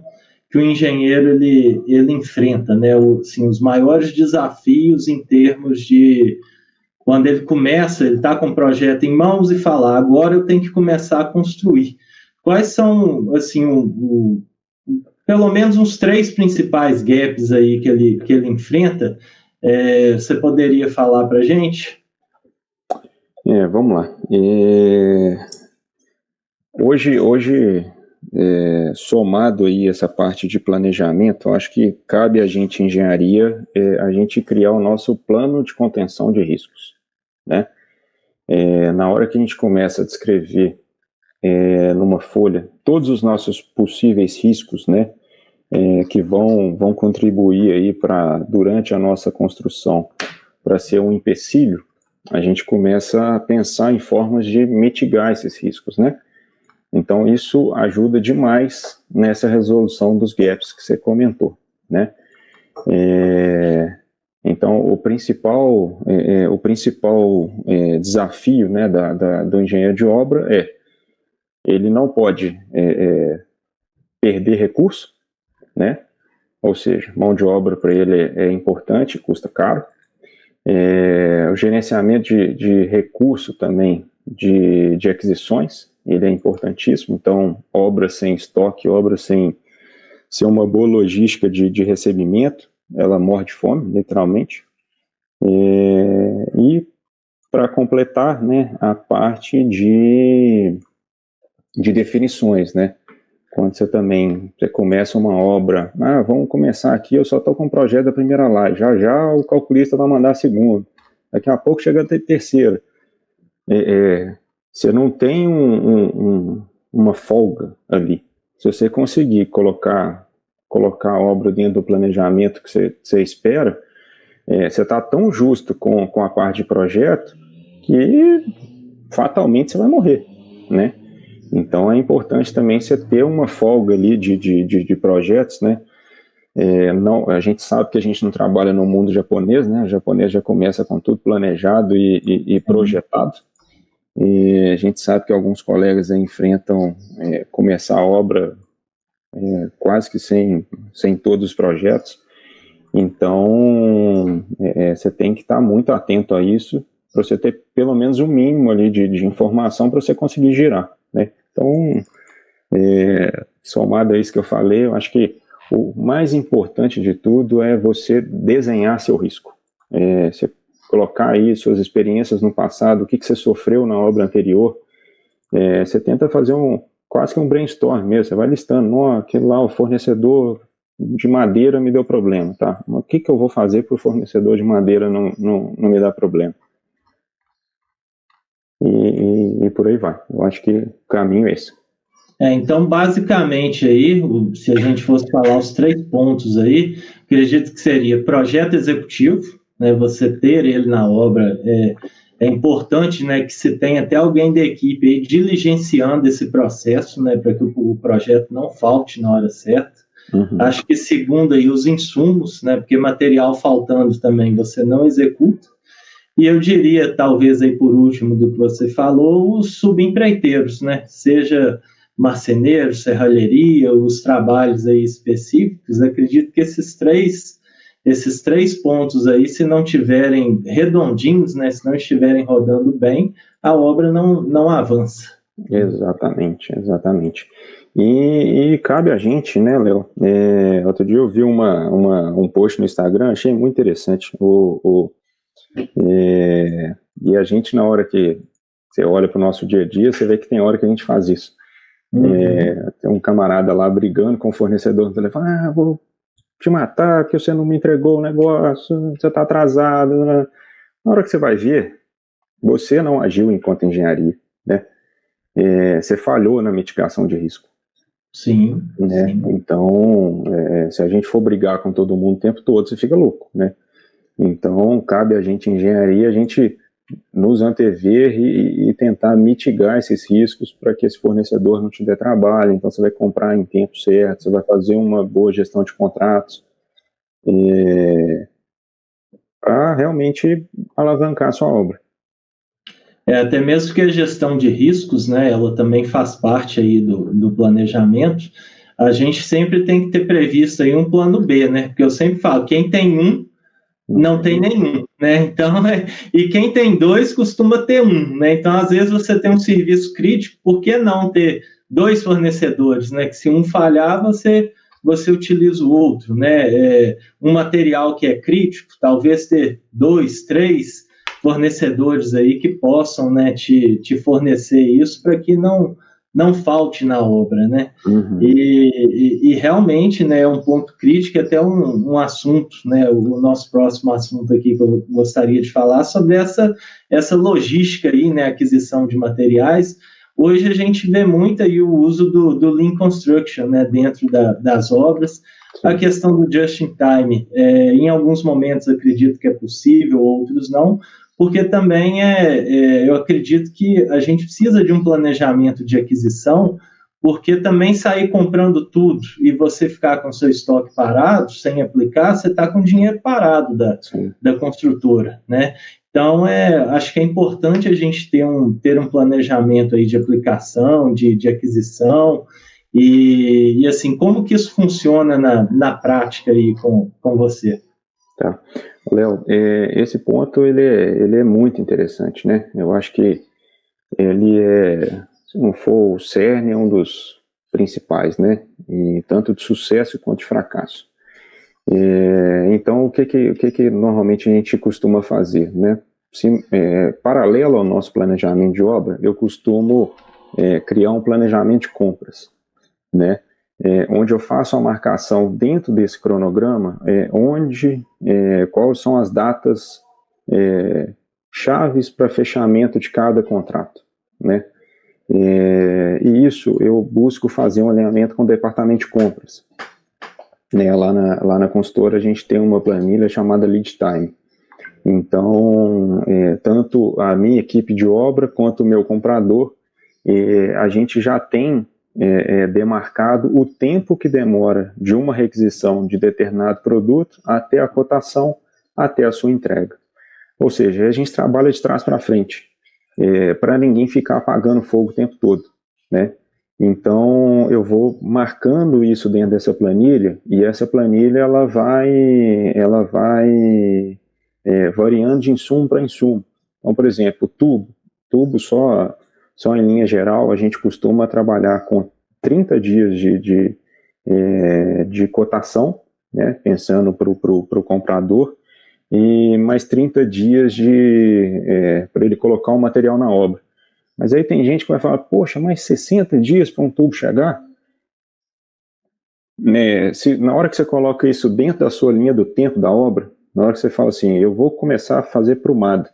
que o engenheiro ele enfrenta, né, assim, os maiores desafios em termos de quando ele começa, ele está com o projeto em mãos e fala, agora eu tenho que começar a construir. Quais são, assim, pelo menos uns 3 principais gaps aí que ele enfrenta? Você poderia falar para a gente? Vamos lá. Hoje somado aí essa parte de planejamento, eu acho que cabe a gente, engenharia, a gente criar o nosso plano de contenção de riscos, né? Na hora que a gente começa a descrever numa folha todos os nossos possíveis riscos, né, que vão contribuir aí durante a nossa construção para ser um empecilho, a gente começa a pensar em formas de mitigar esses riscos, né? Então, isso ajuda demais nessa resolução dos gaps que você comentou, né? Então, o principal desafio, né, do engenheiro de obra ele não pode perder recurso, né? Ou seja, mão de obra para ele é importante, custa caro. O gerenciamento de recurso também, de aquisições, ele é importantíssimo. Então, obra sem estoque, obra sem uma boa logística de recebimento, ela morre de fome, literalmente. E para completar, né, a parte de definições, né? Quando você começa uma obra, vamos começar aqui, eu só estou com o projeto da primeira laje, já o calculista vai mandar a segunda, daqui a pouco chega a terceira. Você não tem uma folga ali. Se você conseguir colocar a obra dentro do planejamento que você espera, você está tão justo com a parte de projeto que fatalmente você vai morrer, né? Então é importante também você ter uma folga ali de projetos, né? A gente sabe que a gente não trabalha no mundo japonês, né? O japonês já começa com tudo planejado e projetado. E a gente sabe que alguns colegas enfrentam começar a obra quase que sem todos os projetos. Então, você tem que estar muito atento a isso para você ter pelo menos um mínimo ali de informação para você conseguir girar, né? Então, somado a isso que eu falei, eu acho que o mais importante de tudo é você desenhar seu risco. Você colocar aí suas experiências no passado, o que você sofreu na obra anterior. Você tenta fazer quase que um brainstorm mesmo, você vai listando, aquele lá, o fornecedor de madeira me deu problema, tá? O que eu vou fazer para o fornecedor de madeira não me dar problema? E por aí vai. Eu acho que o caminho é esse. Então, basicamente, aí, se a gente fosse falar os 3 pontos aí, acredito que seria projeto executivo, né, você ter ele na obra, é importante, né, que se tenha até alguém da equipe aí diligenciando esse processo, né, para que o projeto não falte na hora certa. Uhum. Acho que segundo aí os insumos, né, porque material faltando também você não executa. E eu diria, talvez aí por último do que você falou, os subempreiteiros, né, seja marceneiro, serralheria, os trabalhos aí específicos. Acredito que esses três pontos aí, se não tiverem redondinhos, né, se não estiverem rodando bem, a obra não avança. Exatamente. E cabe a gente, né, Léo? Outro dia eu vi um post no Instagram, achei muito interessante. E a gente, na hora que você olha para o nosso dia a dia, você vê que tem hora que a gente faz isso. Tem um camarada lá brigando com o fornecedor no telefone, vou te matar porque você não me entregou o negócio, você está atrasado. Na hora que você vai ver, você não agiu enquanto engenharia, né? Você falhou na mitigação de risco. Sim, né? Sim. Então, se a gente for brigar com todo mundo o tempo todo, você fica louco, né? Então, cabe a gente, engenharia, a gente nos antever e tentar mitigar esses riscos para que esse fornecedor não te dê trabalho. Então, você vai comprar em tempo certo, você vai fazer uma boa gestão de contratos para realmente alavancar a sua obra. Até mesmo que a gestão de riscos, né, ela também faz parte aí do planejamento. A gente sempre tem que ter previsto aí um plano B, né? Porque eu sempre falo, quem tem um, não tem nenhum, né? Então, e quem tem dois costuma ter um, né? Então, às vezes você tem um serviço crítico, por que não ter dois fornecedores, né? Que se um falhar, você utiliza o outro, né? Um material que é crítico, talvez ter 2, 3 fornecedores aí que possam, né, te fornecer isso para que não falte na obra, né? Uhum. E realmente, né, é um ponto crítico, até um assunto, né, o nosso próximo assunto aqui que eu gostaria de falar sobre essa logística aí, né, aquisição de materiais. Hoje a gente vê muito aí o uso do Lean Construction, né, dentro das obras. Sim. A questão do just-in-time, em alguns momentos acredito que é possível, outros não, porque também eu acredito que a gente precisa de um planejamento de aquisição, porque também sair comprando tudo e você ficar com seu estoque parado, sem aplicar, você está com dinheiro parado da construtora, né? Então, acho que é importante a gente ter um planejamento aí de aplicação, de aquisição, e assim, como que isso funciona na prática aí com você? Tá. Léo, esse ponto ele é muito interessante, né? Eu acho que ele se não for o cerne, é um dos principais, né? E tanto de sucesso quanto de fracasso. Então, o que normalmente a gente costuma fazer, né? Paralelo ao nosso planejamento de obra, eu costumo criar um planejamento de compras, né? Onde eu faço a marcação dentro desse cronograma, quais são as datas chaves para fechamento de cada contrato, né? E isso eu busco fazer um alinhamento com o departamento de compras. Lá na consultora a gente tem uma planilha chamada Lead Time. Então, tanto a minha equipe de obra quanto o meu comprador, a gente já tem demarcado o tempo que demora de uma requisição de determinado produto até a cotação, até a sua entrega. Ou seja, a gente trabalha de trás para frente, para ninguém ficar apagando fogo o tempo todo, né? Então, eu vou marcando isso dentro dessa planilha, e essa planilha ela vai variando de insumo para insumo. Então, por exemplo, tubo só em linha geral, a gente costuma trabalhar com 30 dias de cotação, né, pensando para o comprador, e mais 30 dias para ele colocar o material na obra. Mas aí tem gente que vai falar, poxa, mais 60 dias para um tubo chegar? Na hora que você coloca isso dentro da sua linha do tempo da obra, na hora que você fala assim, eu vou começar a fazer prumada,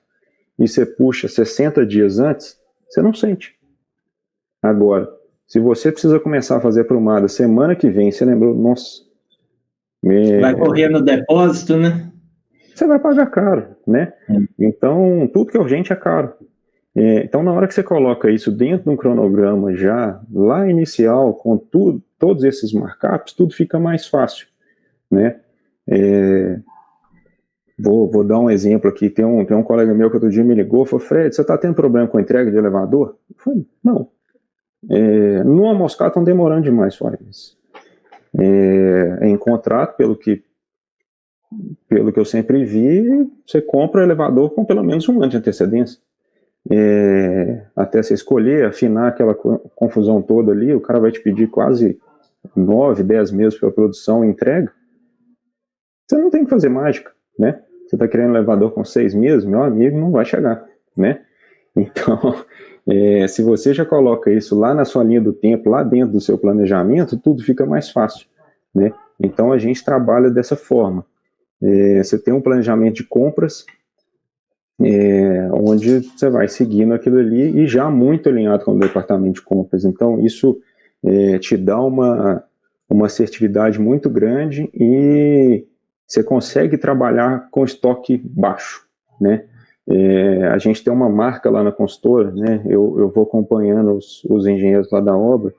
e você puxa 60 dias antes, você não sente. Agora, se você precisa começar a fazer prumada semana que vem, você lembrou, nossa... Vai correr no depósito, né? Você vai pagar caro, né? Então, tudo que é urgente é caro. Então, na hora que você coloca isso dentro de um cronograma já, lá inicial, com todos esses markups, tudo fica mais fácil, né? Vou dar um exemplo aqui, tem um colega meu que outro dia me ligou e falou, Fred, você está tendo problema com a entrega de elevador? Eu falei, não. No Moscato estão demorando demais, só isso. Em contrato, pelo que eu sempre vi, você compra o elevador com pelo menos um ano de antecedência. Até você escolher, afinar aquela confusão toda ali, o cara vai te pedir quase 9, 10 meses para produção e entrega. Você não tem que fazer mágica, né? Você está querendo um elevador com 6 meses, meu amigo, não vai chegar, né? Então, se você já coloca isso lá na sua linha do tempo, lá dentro do seu planejamento, tudo fica mais fácil, né? Então, a gente trabalha dessa forma. Você tem um planejamento de compras, onde você vai seguindo aquilo ali e já muito alinhado com o departamento de compras. Então, isso te dá uma assertividade muito grande e você consegue trabalhar com estoque baixo, né? A gente tem uma marca lá na consultora, né? Eu vou acompanhando os engenheiros lá da obra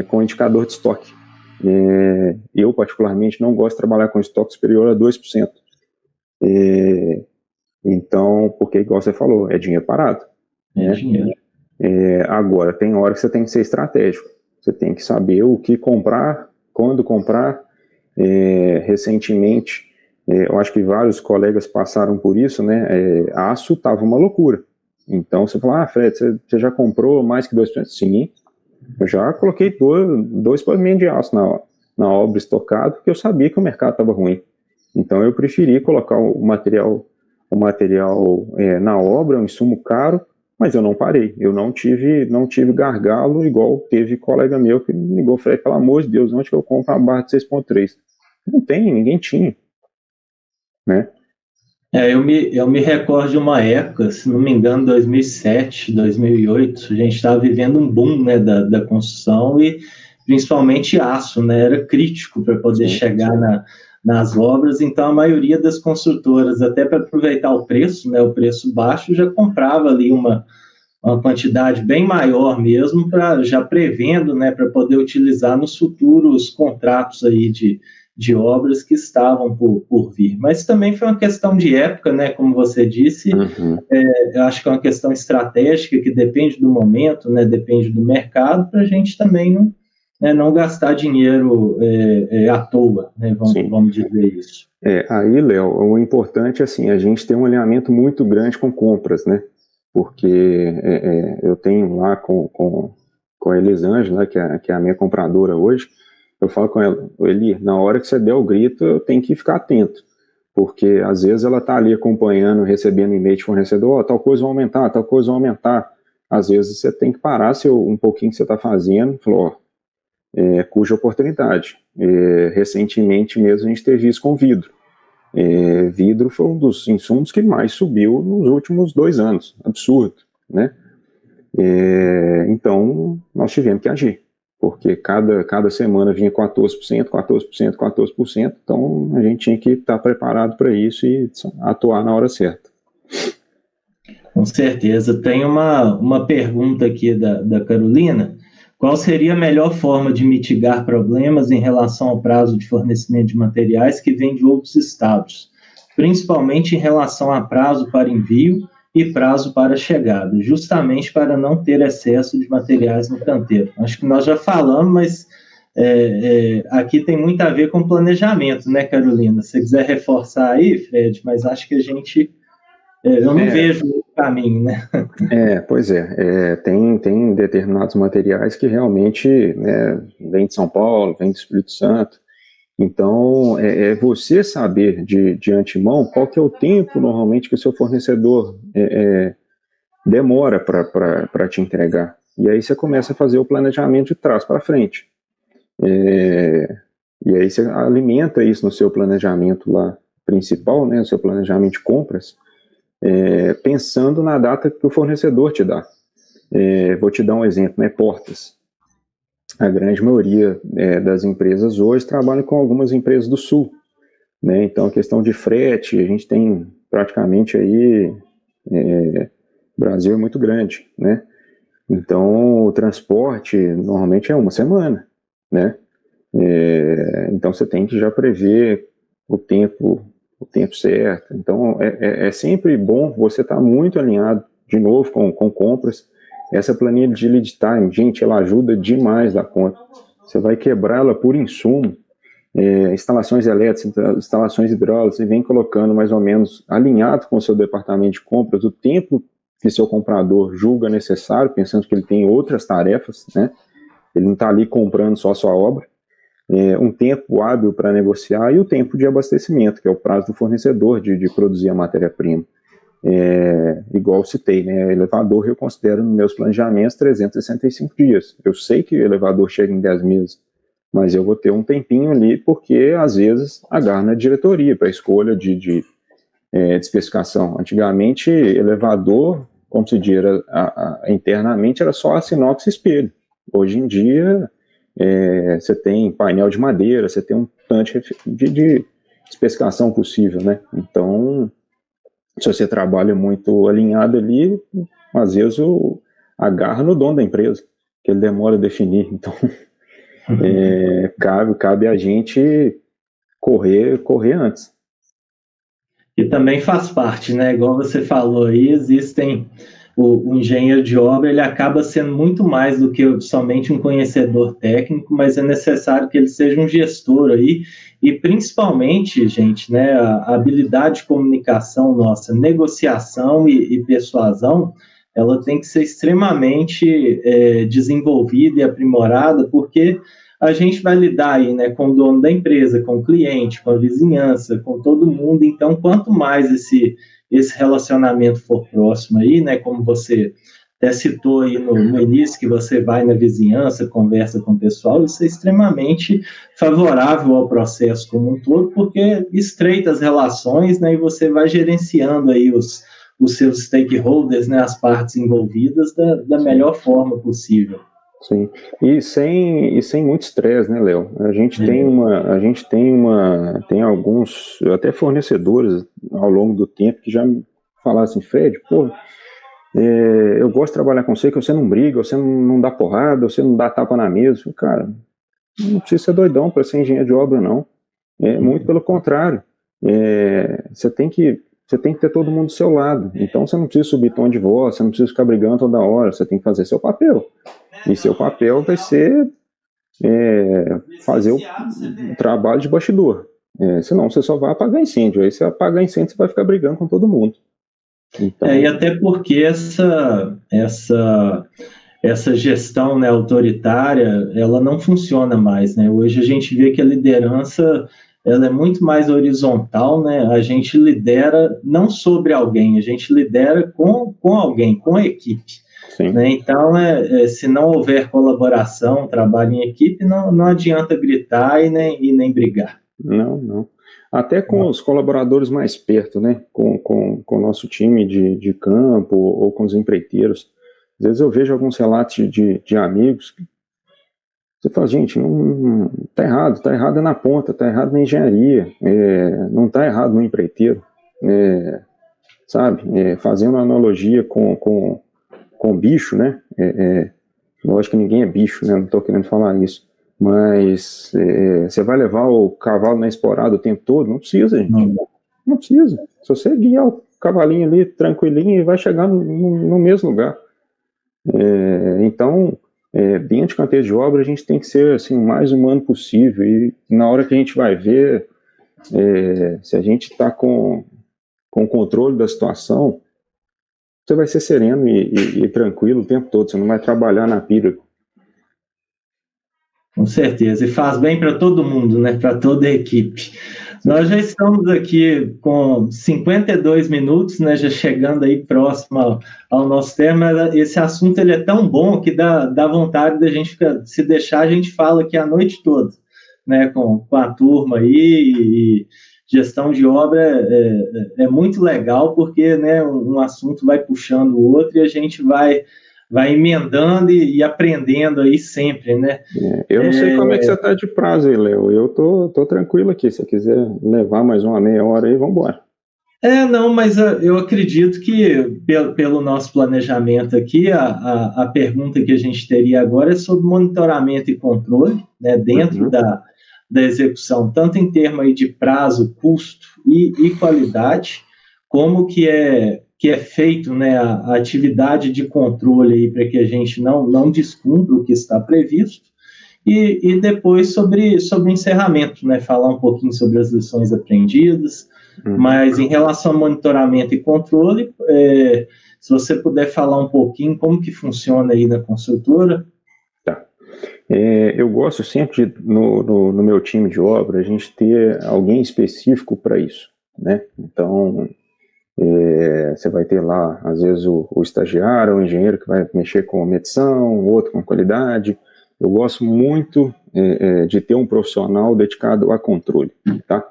com indicador de estoque. Eu, particularmente, não gosto de trabalhar com estoque superior a 2%. Então, porque, igual você falou, é dinheiro parado, É dinheiro. Agora, tem hora que você tem que ser estratégico. Você tem que saber o que comprar, quando comprar. Recentemente, eu acho que vários colegas passaram por isso, né? Aço estava uma loucura. Então, você fala, Fred, você já comprou mais que 2%? Sim, eu já coloquei 2 palmeiras de aço na obra estocado, porque eu sabia que o mercado estava ruim. Então, eu preferi colocar o material na obra, um insumo caro, mas eu não parei, eu não tive gargalo igual teve colega meu que me ligou, falei, pelo amor de Deus, onde que eu compro uma barra de 6.3? Não tem, ninguém tinha, né? Eu me recordo de uma época, se não me engano, 2007, 2008, a gente estava vivendo um boom, né, da construção e principalmente aço, né, era crítico para poder chegar nas obras, então a maioria das construtoras, até para aproveitar o preço, né, o preço baixo, já comprava ali uma quantidade bem maior mesmo, já prevendo, né, para poder utilizar nos futuros contratos aí de obras que estavam por vir. Mas também foi uma questão de época, né, como você disse, eu acho que é uma questão estratégica que depende do momento, né, depende do mercado, para a gente também não gastar dinheiro à toa, né, vamos dizer isso. Aí, Léo, o importante é assim, a gente tem um alinhamento muito grande com compras, né? Porque eu tenho lá com a Elisângela, que é a minha compradora hoje, eu falo com ela, Eli, na hora que você der o grito, eu tenho que ficar atento, porque às vezes ela está ali acompanhando, recebendo e-mail de fornecedor, tal coisa vai aumentar, tal coisa vai aumentar. Às vezes você tem que parar um pouquinho que você está fazendo e falar, cuja oportunidade. Recentemente mesmo a gente teve isso com vidro. Vidro foi um dos insumos que mais subiu nos últimos 2 anos, absurdo, né? Então nós tivemos que agir, porque cada semana vinha 14%, 14%, 14%, então a gente tinha que estar preparado para isso e atuar na hora certa. Com certeza. Tem uma pergunta aqui da Carolina. Qual seria a melhor forma de mitigar problemas em relação ao prazo de fornecimento de materiais que vem de outros estados, principalmente em relação a prazo para envio e prazo para chegada, justamente para não ter excesso de materiais no canteiro? Acho que nós já falamos, mas aqui tem muito a ver com planejamento, né, Carolina? Se você quiser reforçar aí, Fred, mas acho que a gente... eu não vejo o caminho, né? Pois tem determinados materiais que realmente, né, vem de São Paulo, vem do Espírito Santo, então você saber de antemão qual que é o tempo normalmente que o seu fornecedor demora para te entregar, e aí você começa a fazer o planejamento de trás para frente, e aí você alimenta isso no seu planejamento lá principal, né, no seu planejamento de compras, pensando na data que o fornecedor te dá. Vou te dar um exemplo, né? Portas. A grande maioria das empresas hoje trabalham com algumas empresas do Sul, né? Então, a questão de frete, a gente tem praticamente aí, o Brasil é muito grande, né? Então, o transporte normalmente é 1 semana, né? Então, você tem que já prever o tempo certo. Então, é sempre bom você estar muito alinhado, de novo, com compras. Essa planilha de lead time, gente, ela ajuda demais da conta. Você vai quebrar ela por insumo, instalações elétricas, instalações hidráulicas, você vem colocando mais ou menos alinhado com o seu departamento de compras, o tempo que seu comprador julga necessário, pensando que ele tem outras tarefas, né? Ele não está ali comprando só a sua obra. Um tempo hábil para negociar e o tempo de abastecimento, que é o prazo do fornecedor de produzir a matéria-prima. Igual eu citei, né, elevador eu considero nos meus planejamentos 365 dias. Eu sei que o elevador chega em 10 meses, mas eu vou ter um tempinho ali, porque às vezes agarro na diretoria para escolha de especificação. Antigamente, elevador, como se diz, internamente era só aço inox e espelho. Hoje em dia, você tem painel de madeira, você tem um tanto de especificação possível, né? Então, se você trabalha muito alinhado ali, às vezes agarra no dono da empresa, que ele demora a definir. Então, cabe a gente correr antes. E também faz parte, né? Igual você falou aí, existem o engenheiro de obra ele acaba sendo muito mais do que somente um conhecedor técnico, mas é necessário que ele seja um gestor aí, e principalmente, gente, né, a habilidade de comunicação nossa, negociação e persuasão, ela tem que ser extremamente desenvolvida e aprimorada, porque a gente vai lidar aí, né, com o dono da empresa, com o cliente, com a vizinhança, com todo mundo. Então, quanto mais esse relacionamento for próximo aí, né, como você até citou aí no início, que você vai na vizinhança, conversa com o pessoal, isso é extremamente favorável ao processo como um todo, porque estreita as relações, né, e você vai gerenciando aí os seus stakeholders, né, as partes envolvidas da melhor forma possível. Sim, e sem muito estresse, né, Léo? A gente tem alguns até fornecedores ao longo do tempo que já me falaram assim, Fred, pô, eu gosto de trabalhar com você, que você não briga, você não dá porrada, você não dá tapa na mesa. Cara, não precisa ser doidão para ser engenheiro de obra, não. Muito pelo contrário. Você tem que ter todo mundo do seu lado. Então você não precisa subir tom de voz, você não precisa ficar brigando toda hora, você tem que fazer seu papel. E seu papel vai ser fazer o trabalho de bastidor. Senão você só vai apagar incêndio. Aí você apagar incêndio, você vai ficar brigando com todo mundo. Então... e até porque essa gestão, né, autoritária, ela não funciona mais, né? Hoje a gente vê que a liderança ela é muito mais horizontal, né? A gente lidera não sobre alguém, a gente lidera com alguém, com a equipe. Né? Então, se não houver colaboração, trabalho em equipe, não adianta gritar e nem brigar. Não. Até com os colaboradores mais perto, né? Com o nosso time de campo ou com os empreiteiros. Às vezes eu vejo alguns relatos de amigos. Você fala, gente, não tá errado na ponta, tá errado na engenharia, não tá errado no empreiteiro, sabe? Fazendo uma analogia com bicho, né? Lógico que ninguém é bicho, né? Não estou querendo falar isso. Mas você vai levar o cavalo na esporada o tempo todo? Não precisa, gente. Não precisa. Se você guiar o cavalinho ali tranquilinho, ele vai chegar no mesmo lugar. Então, dentro de canteiro de obra, a gente tem que ser assim, o mais humano possível. E na hora que a gente vai ver, se a gente está com o controle da situação, você vai ser sereno e tranquilo o tempo todo. Você não vai trabalhar na pira. Com certeza, e faz bem para todo mundo, né? Para toda a equipe. Nós já estamos aqui com 52 minutos, né? Já chegando aí próximo ao nosso termo. Esse assunto ele é tão bom que dá vontade da gente ficar, se deixar, a gente fala aqui a noite toda, né? Com a turma aí, e gestão de obra é muito legal, porque, né, um assunto vai puxando o outro e a gente vai emendando e aprendendo aí sempre, né? Eu não sei como é que você está de prazo aí, Léo. Eu tô tranquilo aqui. Se você quiser levar mais uma meia hora aí, vamos embora. Não, mas eu acredito que pelo nosso planejamento aqui, a pergunta que a gente teria agora é sobre monitoramento e controle, né, dentro da execução, tanto em termos aí de prazo, custo e qualidade, como que é feito, né, a atividade de controle aí para que a gente não descumpra o que está previsto, e depois sobre o encerramento, né, falar um pouquinho sobre as lições aprendidas, mas em relação ao monitoramento e controle, se você puder falar um pouquinho como que funciona aí na construtora. Tá. Eu gosto sempre, no meu time de obra, a gente ter alguém específico para isso, né? Então, você vai ter lá, às vezes, o estagiário, o engenheiro que vai mexer com medição, o outro com qualidade. Eu gosto muito de ter um profissional dedicado a controle, tá?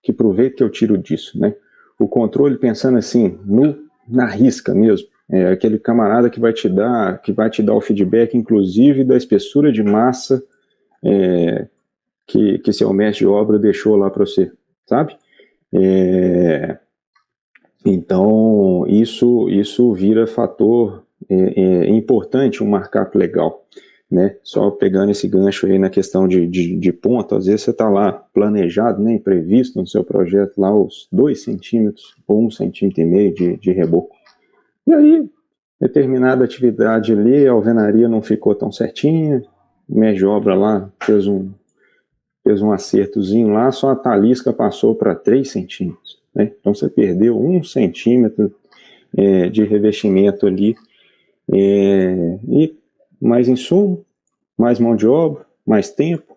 Que proveito que eu tiro disso, né? O controle, pensando assim, na risca mesmo, aquele camarada que vai te dar o feedback, inclusive, da espessura de massa que seu mestre de obra deixou lá para você, sabe? Então, isso vira fator importante, um markup legal. né? Só pegando esse gancho aí na questão de ponto, às vezes você está lá planejado, né, previsto no seu projeto lá os 2 centímetros ou 1,5 centímetros de reboco. E aí, determinada atividade ali, a alvenaria não ficou tão certinha, o mestre de obra lá fez um acertozinho lá, só a talisca passou para 3 centímetros, né? Então você perdeu 1 centímetro de revestimento ali, e mais insumo, mais mão de obra, mais tempo.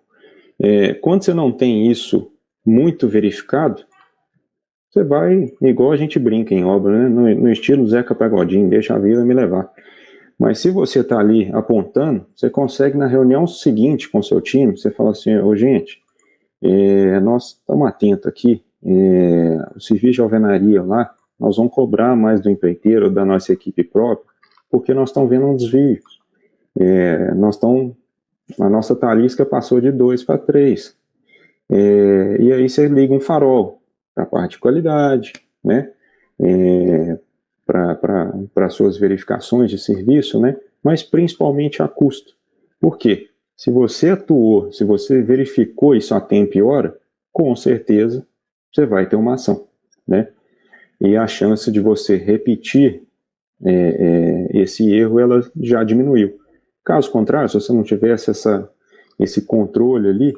Quando você não tem isso muito verificado, você vai, igual a gente brinca em obra, né? No estilo Zeca Pagodinho, deixa a vida me levar. Mas se você está ali apontando, você consegue na reunião seguinte com o seu time, você fala assim, gente, nós estamos atentos aqui, o serviço de alvenaria lá, nós vamos cobrar mais do empreiteiro, da nossa equipe própria, porque nós estamos vendo um desvio. A nossa talisca passou de 2 para 3. E aí você liga um farol para a parte de qualidade, né? Para suas verificações de serviço, né? Mas principalmente a custo. Por quê? Se você atuou, se você verificou isso a tempo e hora, com certeza você vai ter uma ação, né? E a chance de você repetir esse erro, ela já diminuiu. Caso contrário, se você não tivesse esse controle ali,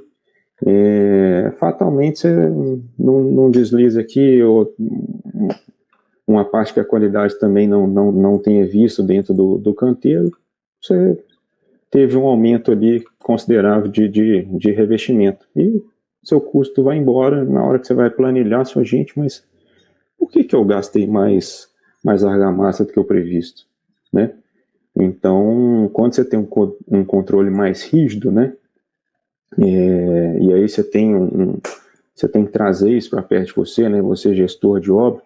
fatalmente você não desliza aqui, ou uma parte que a qualidade também não tenha visto dentro do canteiro, você teve um aumento ali considerável de revestimento. E seu custo vai embora na hora que você vai planilhar, sua gente, mas por que eu gastei mais argamassa do que o previsto, né? Então, quando você tem um controle mais rígido, né? E aí você tem que trazer isso para perto de você, né? Você gestor de obra,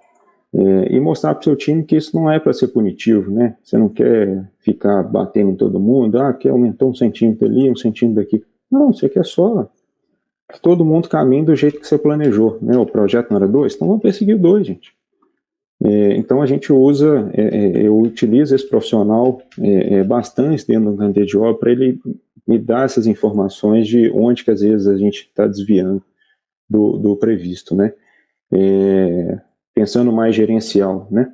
e mostrar para o seu time que isso não é para ser punitivo, né? Você não quer ficar batendo em todo mundo, que aumentou 1 centímetro ali, 1 centímetro daqui. Não, você quer só que todo mundo caminhe do jeito que você planejou, né? O projeto não era 2, então vamos perseguir 2, gente. Então a gente eu utilizo esse profissional bastante dentro do canteiro de obra para ele me dar essas informações de onde que às vezes a gente está desviando do previsto, né? Pensando mais gerencial, né?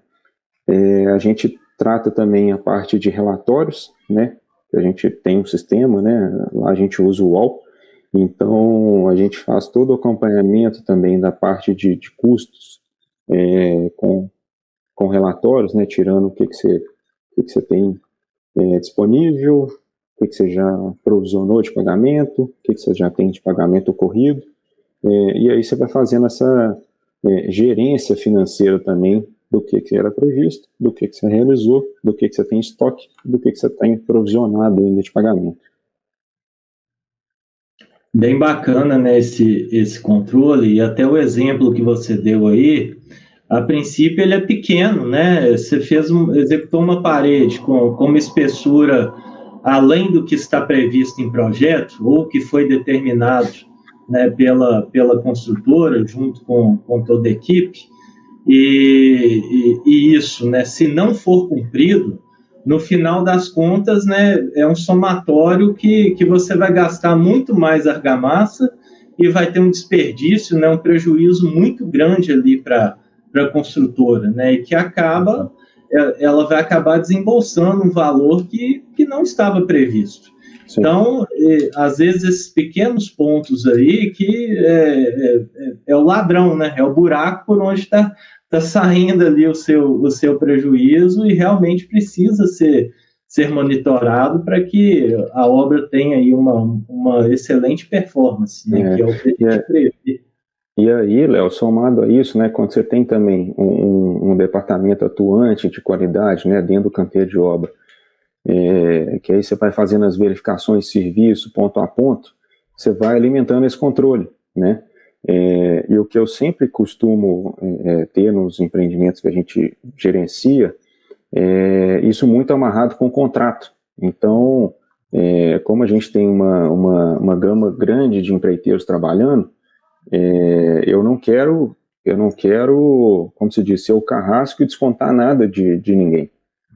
A gente trata também a parte de relatórios, né? A gente tem um sistema, né? Lá a gente usa o UOL, então a gente faz todo o acompanhamento também da parte de custos com relatórios, né? Tirando o que você tem disponível, o que você já provisionou de pagamento, o que você já tem de pagamento ocorrido, e aí você vai fazendo essa gerência financeira também do que era previsto, do que você realizou, do que você tem em estoque, do que você tem provisionado ainda de pagamento. Bem bacana, né, esse controle, e até o exemplo que você deu aí, a princípio ele é pequeno, né? Você executou uma parede com uma espessura além do que está previsto em projeto, ou que foi determinado, né, pela construtora, junto com toda a equipe, e isso, né, se não for cumprido, no final das contas, né, é um somatório que você vai gastar muito mais argamassa e vai ter um desperdício, né, um prejuízo muito grande ali para a construtora, né, e que ela vai acabar desembolsando um valor que não estava previsto. Sim. Então, às vezes, esses pequenos pontos aí que é o ladrão, né, é o buraco por onde está saindo ali o seu prejuízo, e realmente precisa ser monitorado para que a obra tenha aí uma excelente performance, né, que é o que a gente prevê. E aí, Léo, somado a isso, né, quando você tem também um departamento atuante de qualidade, né, dentro do canteiro de obra, que aí você vai fazendo as verificações de serviço ponto a ponto, você vai alimentando esse controle, né? E o que eu sempre costumo ter nos empreendimentos que a gente gerencia, isso muito amarrado com o contrato. Então, como a gente tem uma gama grande de empreiteiros trabalhando, eu não quero, como se diz, ser o carrasco e descontar nada de ninguém,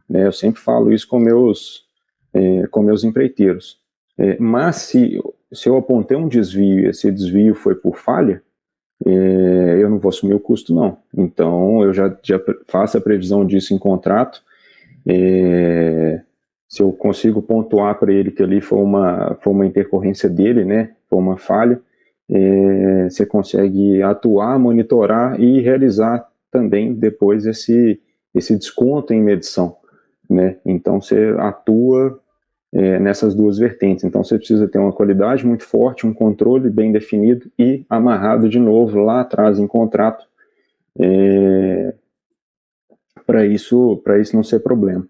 né? Eu sempre falo isso com meus empreiteiros. Mas se eu apontei um desvio e esse desvio foi por falha, eu não vou assumir o custo, não. Então, eu já faço a previsão disso em contrato. Se eu consigo pontuar para ele que ali foi uma intercorrência dele, né, foi uma falha, você consegue atuar, monitorar e realizar também depois esse desconto em medição, né? Então, você atua nessas duas vertentes. Então, você precisa ter uma qualidade muito forte, um controle bem definido e amarrado de novo lá atrás em contrato, para isso não ser problema.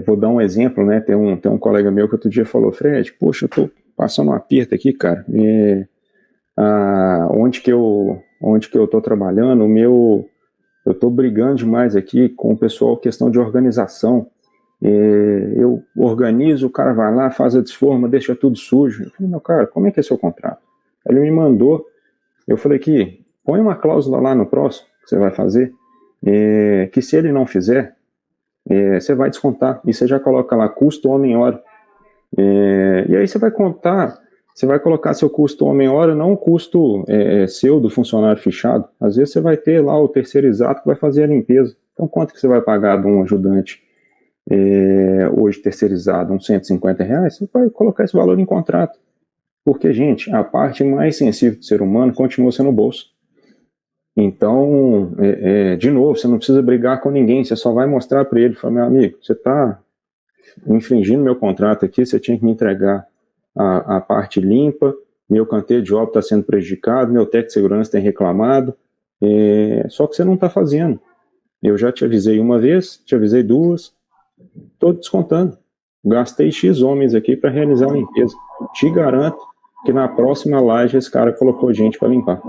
Vou dar um exemplo, né? Tem um colega meu que outro dia falou: Fred, poxa, eu tô passando um aperto aqui, cara. Onde que eu tô trabalhando, eu tô brigando demais aqui com o pessoal, questão de organização. Eu organizo, o cara vai lá, faz a desforma, deixa tudo sujo. Eu falei: meu cara, como é que é seu contrato? Ele me mandou, eu falei que põe uma cláusula lá no próximo que você vai fazer, que se ele não fizer, você vai descontar, e você já coloca lá custo homem-hora, e aí você vai contar, você vai colocar seu custo homem-hora, não o custo seu do funcionário fichado. Às vezes você vai ter lá o terceirizado que vai fazer a limpeza. Então quanto que você vai pagar de um ajudante hoje terceirizado, uns R$150? Você vai colocar esse valor em contrato, porque, gente, a parte mais sensível do ser humano continua sendo o bolso. Então, de novo, você não precisa brigar com ninguém, você só vai mostrar para ele, falar: meu amigo, você está infringindo meu contrato aqui, você tinha que me entregar a parte limpa, meu canteiro de obra está sendo prejudicado, meu técnico de segurança tem reclamado, só que você não está fazendo. Eu já te avisei uma vez, te avisei duas, estou descontando. Gastei X homens aqui para realizar a limpeza. Te garanto que na próxima laje esse cara colocou gente para limpar.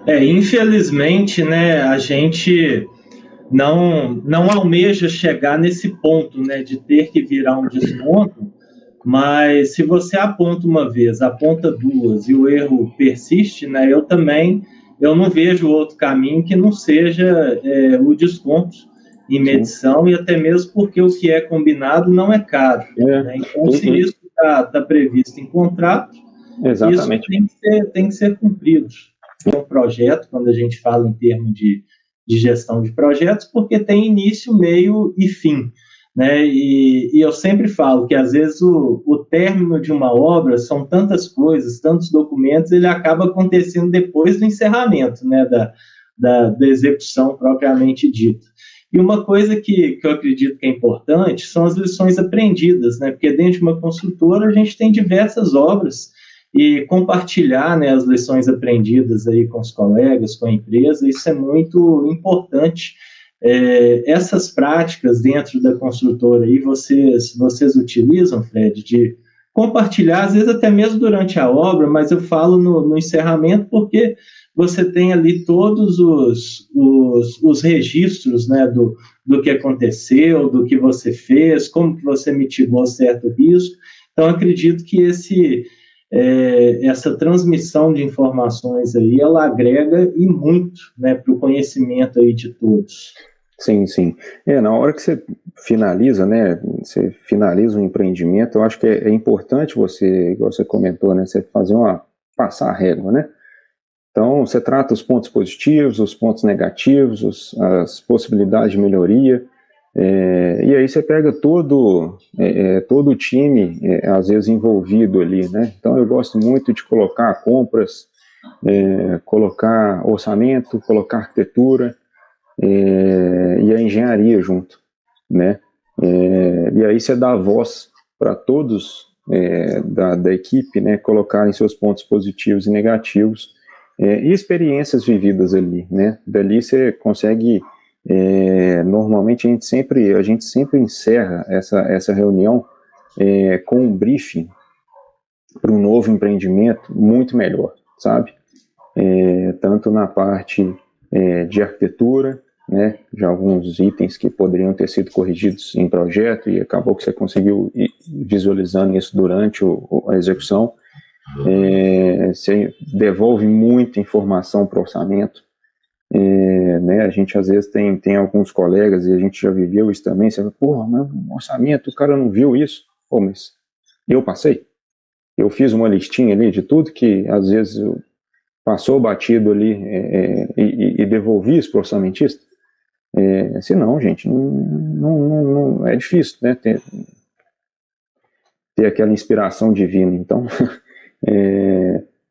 Infelizmente, né, a gente não almeja chegar nesse ponto, né, de ter que virar um desconto, mas se você aponta uma vez, aponta duas e o erro persiste, né, eu não vejo outro caminho que não seja o desconto em medição. Sim. E até mesmo porque o que é combinado não é caro. Né? Então, se isso está previsto em contrato, exatamente, isso tem que ser cumprido. É um projeto, quando a gente fala em termos de gestão de projetos, porque tem início, meio e fim. Né? E eu sempre falo que, às vezes, o término de uma obra são tantas coisas, tantos documentos, ele acaba acontecendo depois do encerramento, né? da execução propriamente dita. E uma coisa que eu acredito que é importante são as lições aprendidas, né? Porque dentro de uma construtora a gente tem diversas obras, e compartilhar, né, as lições aprendidas aí com os colegas, com a empresa, isso é muito importante. Essas práticas dentro da construtora aí, vocês utilizam, Fred, de compartilhar, às vezes até mesmo durante a obra, mas eu falo no encerramento porque você tem ali todos os registros, né, do que aconteceu, do que você fez, como que você mitigou certo risco. Então, acredito que essa transmissão de informações aí, ela agrega e muito, né, para o conhecimento aí de todos. Sim, sim. Na hora que você finaliza, né, você finaliza um empreendimento, eu acho que é importante você, igual você comentou, né, você passar a régua, né? Então, você trata os pontos positivos, os pontos negativos, as possibilidades de melhoria, e aí você pega todo o time, às vezes, envolvido ali, né? Então, eu gosto muito de colocar compras, colocar orçamento, colocar arquitetura, e a engenharia junto, né? E aí você dá voz para todos da equipe, né? Colocarem seus pontos positivos e negativos, e experiências vividas ali, né? Dali você consegue, normalmente a gente sempre encerra essa reunião com um briefing para um novo empreendimento muito melhor, sabe? Tanto na parte de arquitetura, né? Já alguns itens que poderiam ter sido corrigidos em projeto e acabou que você conseguiu ir visualizando isso durante a execução. Você devolve muita informação para o orçamento, né? A gente às vezes tem alguns colegas, e a gente já viveu isso também, você fala: porra, mas no orçamento o cara não viu isso. Pô, mas Eu passei. Eu fiz uma listinha ali de tudo que às vezes passou batido ali e devolvi isso para o orçamentista. Se não, gente, não é difícil, né, ter aquela inspiração divina. Então,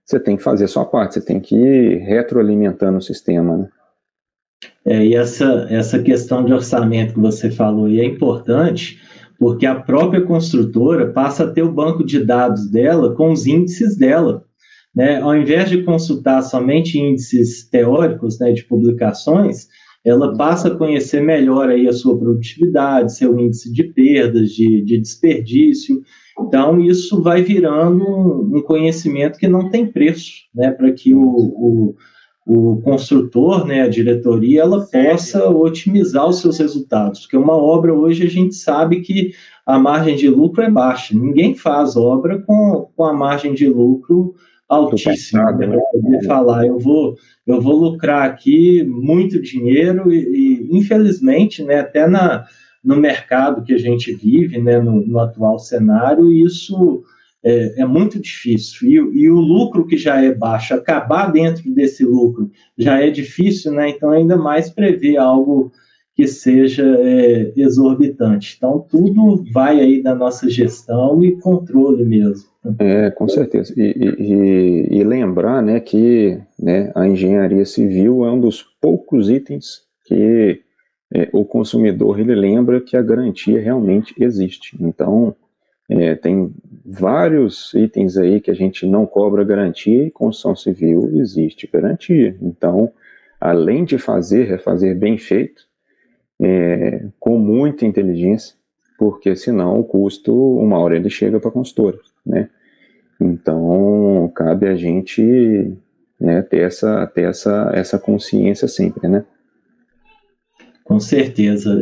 você tem que fazer a sua parte, você tem que ir retroalimentando o sistema, né? E essa questão de orçamento que você falou aí é importante, porque a própria construtora passa a ter o banco de dados dela com os índices dela, né? Ao invés de consultar somente índices teóricos, né, de publicações, ela passa a conhecer melhor aí a sua produtividade, seu índice de perdas, de desperdício. Então, isso vai virando um conhecimento que não tem preço, né, para que o construtor, né, a diretoria, ela possa otimizar os seus resultados, porque uma obra hoje a gente sabe que a margem de lucro é baixa, ninguém faz obra com a margem de lucro altíssima, né, para poder falar, eu vou lucrar aqui muito dinheiro e infelizmente, né, até no mercado que a gente vive, né, no atual cenário, isso é muito difícil. E o lucro que já é baixo, acabar dentro desse lucro já é difícil, né? Então, ainda mais prever algo que seja exorbitante. Então, tudo vai aí da nossa gestão e controle mesmo. Com certeza. E lembrar, né, que, né, a engenharia civil é um dos poucos itens que o consumidor ele lembra que a garantia realmente existe. Então, tem vários itens aí que a gente não cobra garantia e construção civil existe garantia. Então, além de refazer bem feito, com muita inteligência, porque senão o custo, uma hora ele chega para a consultora, né? Então, cabe a gente, né, ter essa consciência sempre, né? Com certeza.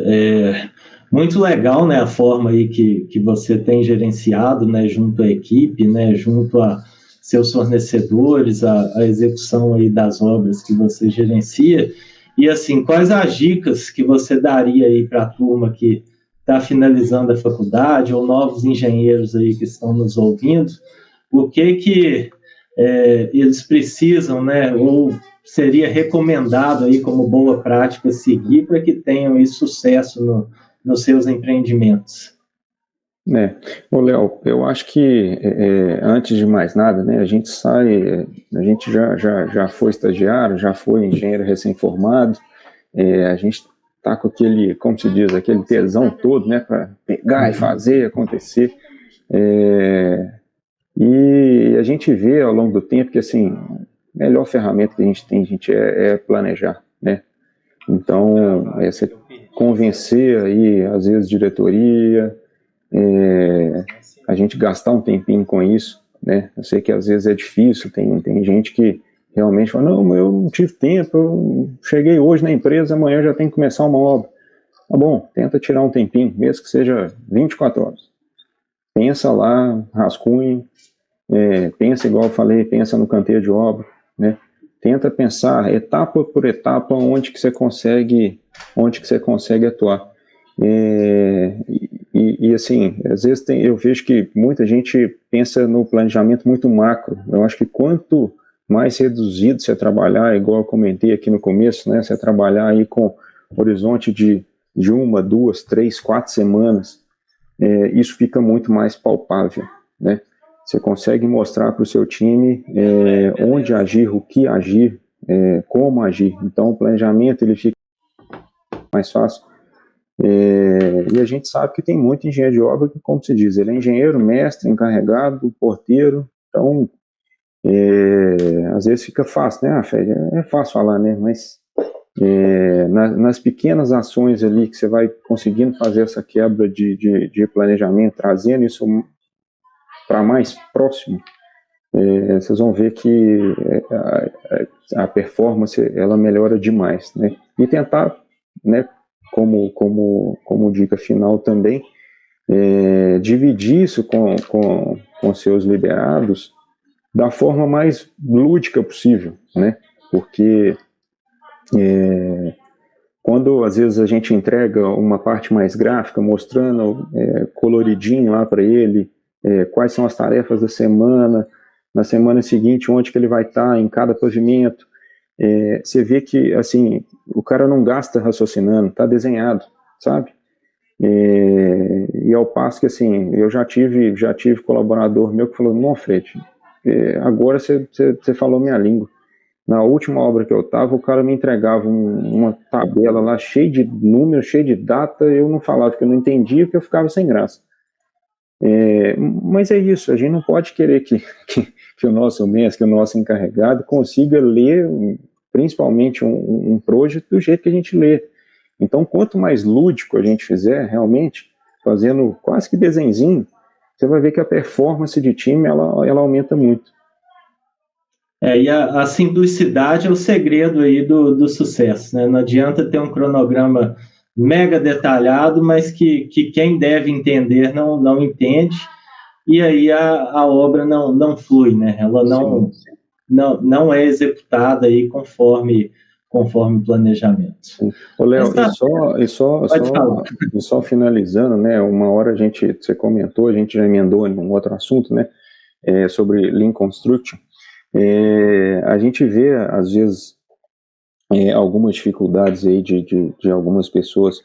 Muito legal, né, a forma aí que você tem gerenciado, né, junto à equipe, né, junto a seus fornecedores, a execução aí das obras que você gerencia. E, assim, quais as dicas que você daria aí para a turma que está finalizando a faculdade ou novos engenheiros aí que estão nos ouvindo? O que eles precisam, né, ou seria recomendado aí como boa prática seguir para que tenham aí sucesso nos seus empreendimentos? Ô Léo, eu acho que antes de mais nada, né, a gente já foi estagiário, já foi engenheiro recém-formado, a gente tá com aquele, como se diz, aquele tesão todo, né, para pegar e fazer acontecer, e a gente vê ao longo do tempo que, assim, a melhor ferramenta que a gente tem, gente, é planejar, né? Então, você convencer aí, às vezes, diretoria, a gente gastar um tempinho com isso, né? Eu sei que às vezes é difícil, tem gente que realmente fala, não, eu não tive tempo, eu cheguei hoje na empresa, amanhã eu já tenho que começar uma obra. Tá bom, tenta tirar um tempinho, mesmo que seja 24 horas. Pensa lá, rascunho, pensa igual eu falei, pensa no canteiro de obra, né? Tenta pensar etapa por etapa onde que você consegue atuar. E assim, às vezes eu vejo que muita gente pensa no planejamento muito macro. Eu acho que quanto mais reduzido você trabalhar, igual eu comentei aqui no começo, né? Você trabalhar aí com horizonte de 1, 2, 3, 4 semanas, isso fica muito mais palpável, né? Você consegue mostrar para o seu time onde agir, o que agir, como agir. Então, o planejamento ele fica mais fácil. E a gente sabe que tem muito engenheiro de obra que, como se diz, ele é engenheiro, mestre, encarregado, porteiro. Então, às vezes fica fácil, né? É fácil falar, né? Mas nas pequenas ações ali que você vai conseguindo fazer essa quebra de planejamento, trazendo isso para mais próximo, vocês vão ver que a performance ela melhora demais, né? E tentar, né, como dica final também, dividir isso com seus liderados da forma mais lúdica possível, né? Porque quando às vezes a gente entrega uma parte mais gráfica, mostrando coloridinho lá para ele, quais são as tarefas da semana, na semana seguinte, onde que ele vai estar em cada pavimento. Você vê que, assim, o cara não gasta raciocinando, está desenhado, sabe? E ao passo que, assim, eu já tive colaborador meu que falou, não, Fred, agora você falou minha língua. Na última obra que eu estava, o cara me entregava uma tabela lá cheia de números, cheia de data, eu não falava, porque eu não entendia, porque eu ficava sem graça. Mas é isso, a gente não pode querer que o nosso mestre, que o nosso encarregado consiga ler, principalmente um projeto do jeito que a gente lê. Então, quanto mais lúdico a gente fizer, realmente, fazendo quase que desenzinho, você vai ver que a performance de time, ela aumenta muito. E a simplicidade é o segredo aí do sucesso, né? Não adianta ter um cronograma mega detalhado, mas que quem deve entender não entende, e aí a obra não flui, né? Ela não é executada aí conforme o planejamento. Ô, Léo, e só finalizando, né? Uma hora você comentou, a gente já emendou em um outro assunto, né? Sobre Lean Construction. A gente vê, às vezes, algumas dificuldades aí de algumas pessoas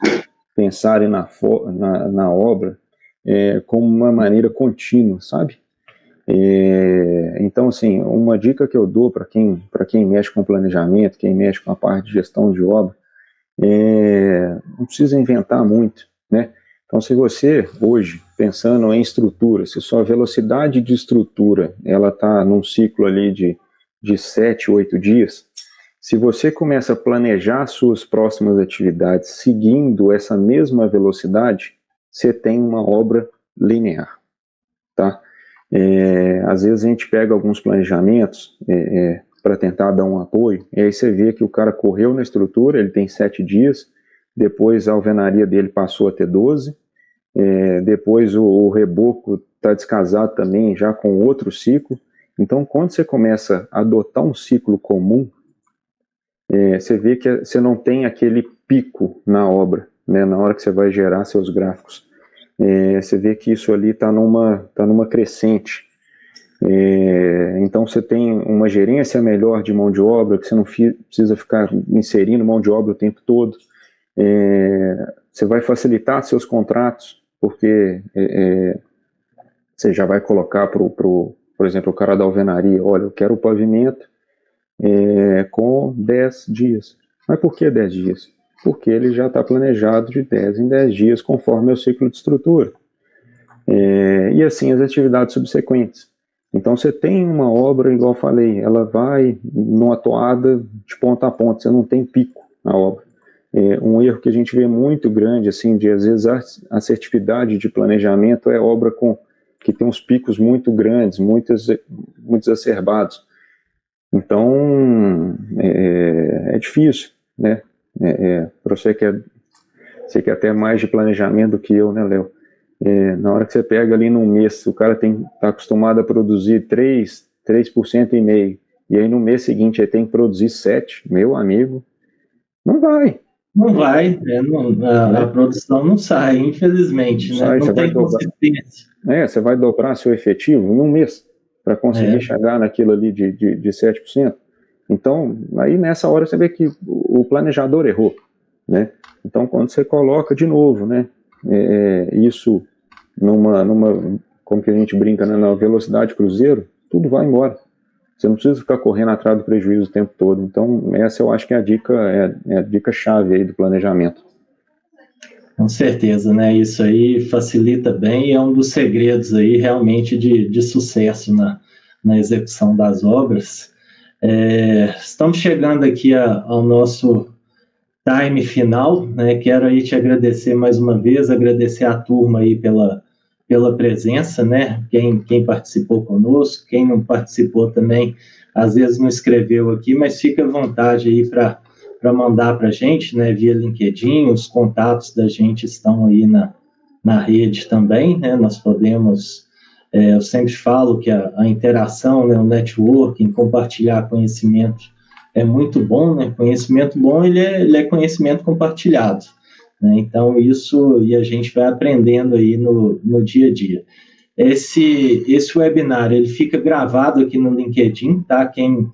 pensarem na obra como uma maneira contínua, sabe? Então, assim, uma dica que eu dou para quem mexe com planejamento, quem mexe com a parte de gestão de obra, não precisa inventar muito, né? Então, se você, hoje, pensando em estrutura, se sua velocidade de estrutura, ela está num ciclo ali de 7, 8 dias, se você começa a planejar suas próximas atividades seguindo essa mesma velocidade, você tem uma obra linear, tá? Às vezes a gente pega alguns planejamentos para tentar dar um apoio, e aí você vê que o cara correu na estrutura, ele tem 7 dias, depois a alvenaria dele passou a ter 12, depois o reboco está descasado também, já com outro ciclo. Então, quando você começa a adotar um ciclo comum, você vê que você não tem aquele pico na obra, né, na hora que você vai gerar seus gráficos. Você vê que isso ali está numa crescente. Então você tem uma gerência melhor de mão de obra, que você não precisa ficar inserindo mão de obra o tempo todo. Você vai facilitar seus contratos, porque você já vai colocar por exemplo, o cara da alvenaria, olha, eu quero o pavimento com 10 dias. Mas por que 10 dias? Porque ele já está planejado de 10 em 10 dias, conforme o ciclo de estrutura. E assim as atividades subsequentes. Então você tem uma obra, igual eu falei, ela vai numa toada de ponta a ponta, você não tem pico na obra. Um erro que a gente vê muito grande, assim, de às vezes a assertividade de planejamento é obra que tem uns picos muito grandes, muito exacerbados. Então, é difícil, né? Para você que é até mais de planejamento do que eu, né, Léo? Na hora que você pega ali num mês, o cara está acostumado a produzir 3% e meio, e aí no mês seguinte ele tem que produzir 7%, meu amigo, não vai. Não vai, a produção não sai, infelizmente, né? Não tem consistência. Você vai dobrar seu efetivo em um mês para conseguir chegar naquilo ali de 7%. Então, aí nessa hora você vê que o planejador errou, né? Então, quando você coloca de novo, né, isso como que a gente brinca, né, na velocidade cruzeiro, tudo vai embora. Você não precisa ficar correndo atrás do prejuízo o tempo todo. Então, essa eu acho que é a dica chave aí do planejamento. Com certeza, né? Isso aí facilita bem e é um dos segredos aí realmente de sucesso na execução das obras. Estamos chegando aqui ao nosso time final, né? Quero aí te agradecer mais uma vez, agradecer a turma aí pela presença, né? Quem participou conosco, quem não participou também, às vezes não escreveu aqui, mas fica à vontade aí para mandar para a gente, né? Via LinkedIn, os contatos da gente estão aí na rede também, né? Nós podemos, eu sempre falo que a interação, né? O networking, compartilhar conhecimento é muito bom, né? Conhecimento bom, ele é conhecimento compartilhado. Né? Então, isso, e a gente vai aprendendo aí no dia a dia. esse webinar ele fica gravado aqui no LinkedIn, tá? Quem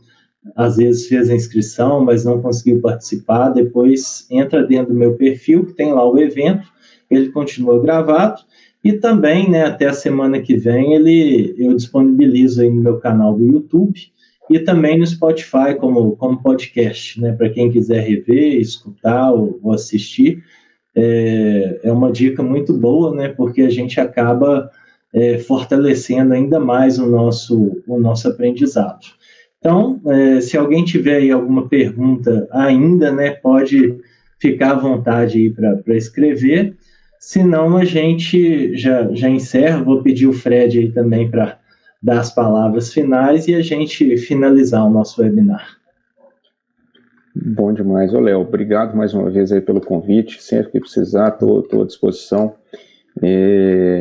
às vezes fez a inscrição, mas não conseguiu participar, depois entra dentro do meu perfil, que tem lá o evento, ele continua gravado, e também, né, até a semana que vem, eu disponibilizo aí no meu canal do YouTube, e também no Spotify como podcast, né, para quem quiser rever, escutar ou assistir. É uma dica muito boa, né, porque a gente acaba fortalecendo ainda mais o nosso aprendizado. Então, se alguém tiver aí alguma pergunta ainda, né, pode ficar à vontade aí para escrever, senão a gente já encerra. Vou pedir o Fred aí também para dar as palavras finais e a gente finalizar o nosso webinar. Bom demais, Léo. Obrigado mais uma vez aí pelo convite. Sempre que precisar, estou à disposição.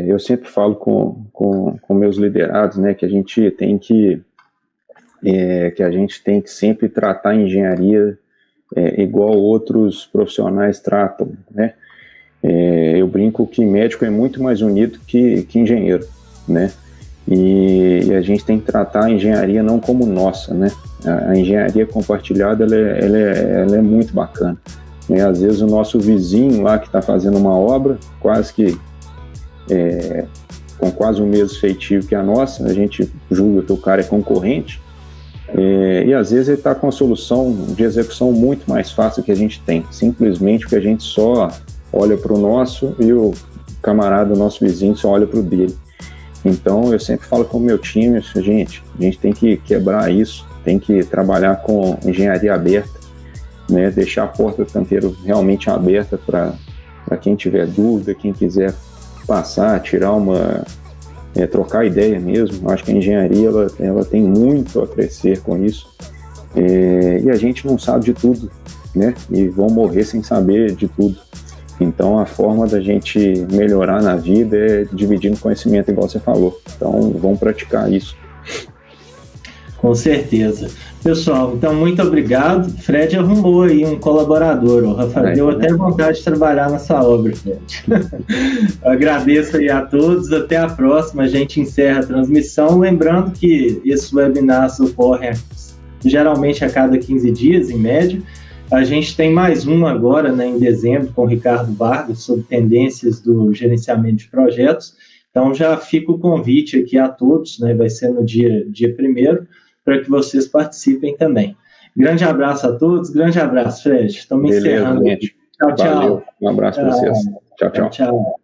Eu sempre falo com meus liderados, né, que a gente tem que sempre tratar a engenharia igual outros profissionais tratam, né? Eu brinco que médico é muito mais unido que engenheiro, né? E a gente tem que tratar a engenharia não como nossa, né? A engenharia compartilhada ela é muito bacana, né? Às vezes o nosso vizinho lá que está fazendo uma obra com quase o mesmo feitio que a nossa, a gente julga que o cara é concorrente, e às vezes ele está com uma solução de execução muito mais fácil que a gente tem, simplesmente porque a gente só olha para o nosso e o camarada, o nosso vizinho, só olha para o dele. Então eu sempre falo com o meu time, a gente tem que quebrar isso, tem que trabalhar com engenharia aberta, né, deixar a porta do canteiro realmente aberta para quem tiver dúvida, quem quiser passar, tirar trocar ideia mesmo. Acho que a engenharia ela tem muito a crescer com isso, e a gente não sabe de tudo, né, e vão morrer sem saber de tudo. Então a forma da gente melhorar na vida é dividindo conhecimento, igual você falou. Então vamos praticar isso. Com certeza. Pessoal, então muito obrigado. Fred arrumou aí um colaborador. O Rafael deu até vontade de trabalhar nessa obra, Fred. Agradeço aí a todos. Até a próxima. A gente encerra a transmissão. Lembrando que esses webinars ocorrem geralmente a cada 15 dias, em média. A gente tem mais um agora, né, em dezembro, com o Ricardo Vargas, sobre tendências do gerenciamento de projetos. Então já fica o convite aqui a todos, né, vai ser no dia 1º, para que vocês participem também. Grande abraço a todos, grande abraço, Fred. Estamos encerrando. Gente. Tchau, tchau. Valeu. Um abraço para vocês. Tchau, tchau. Tchau.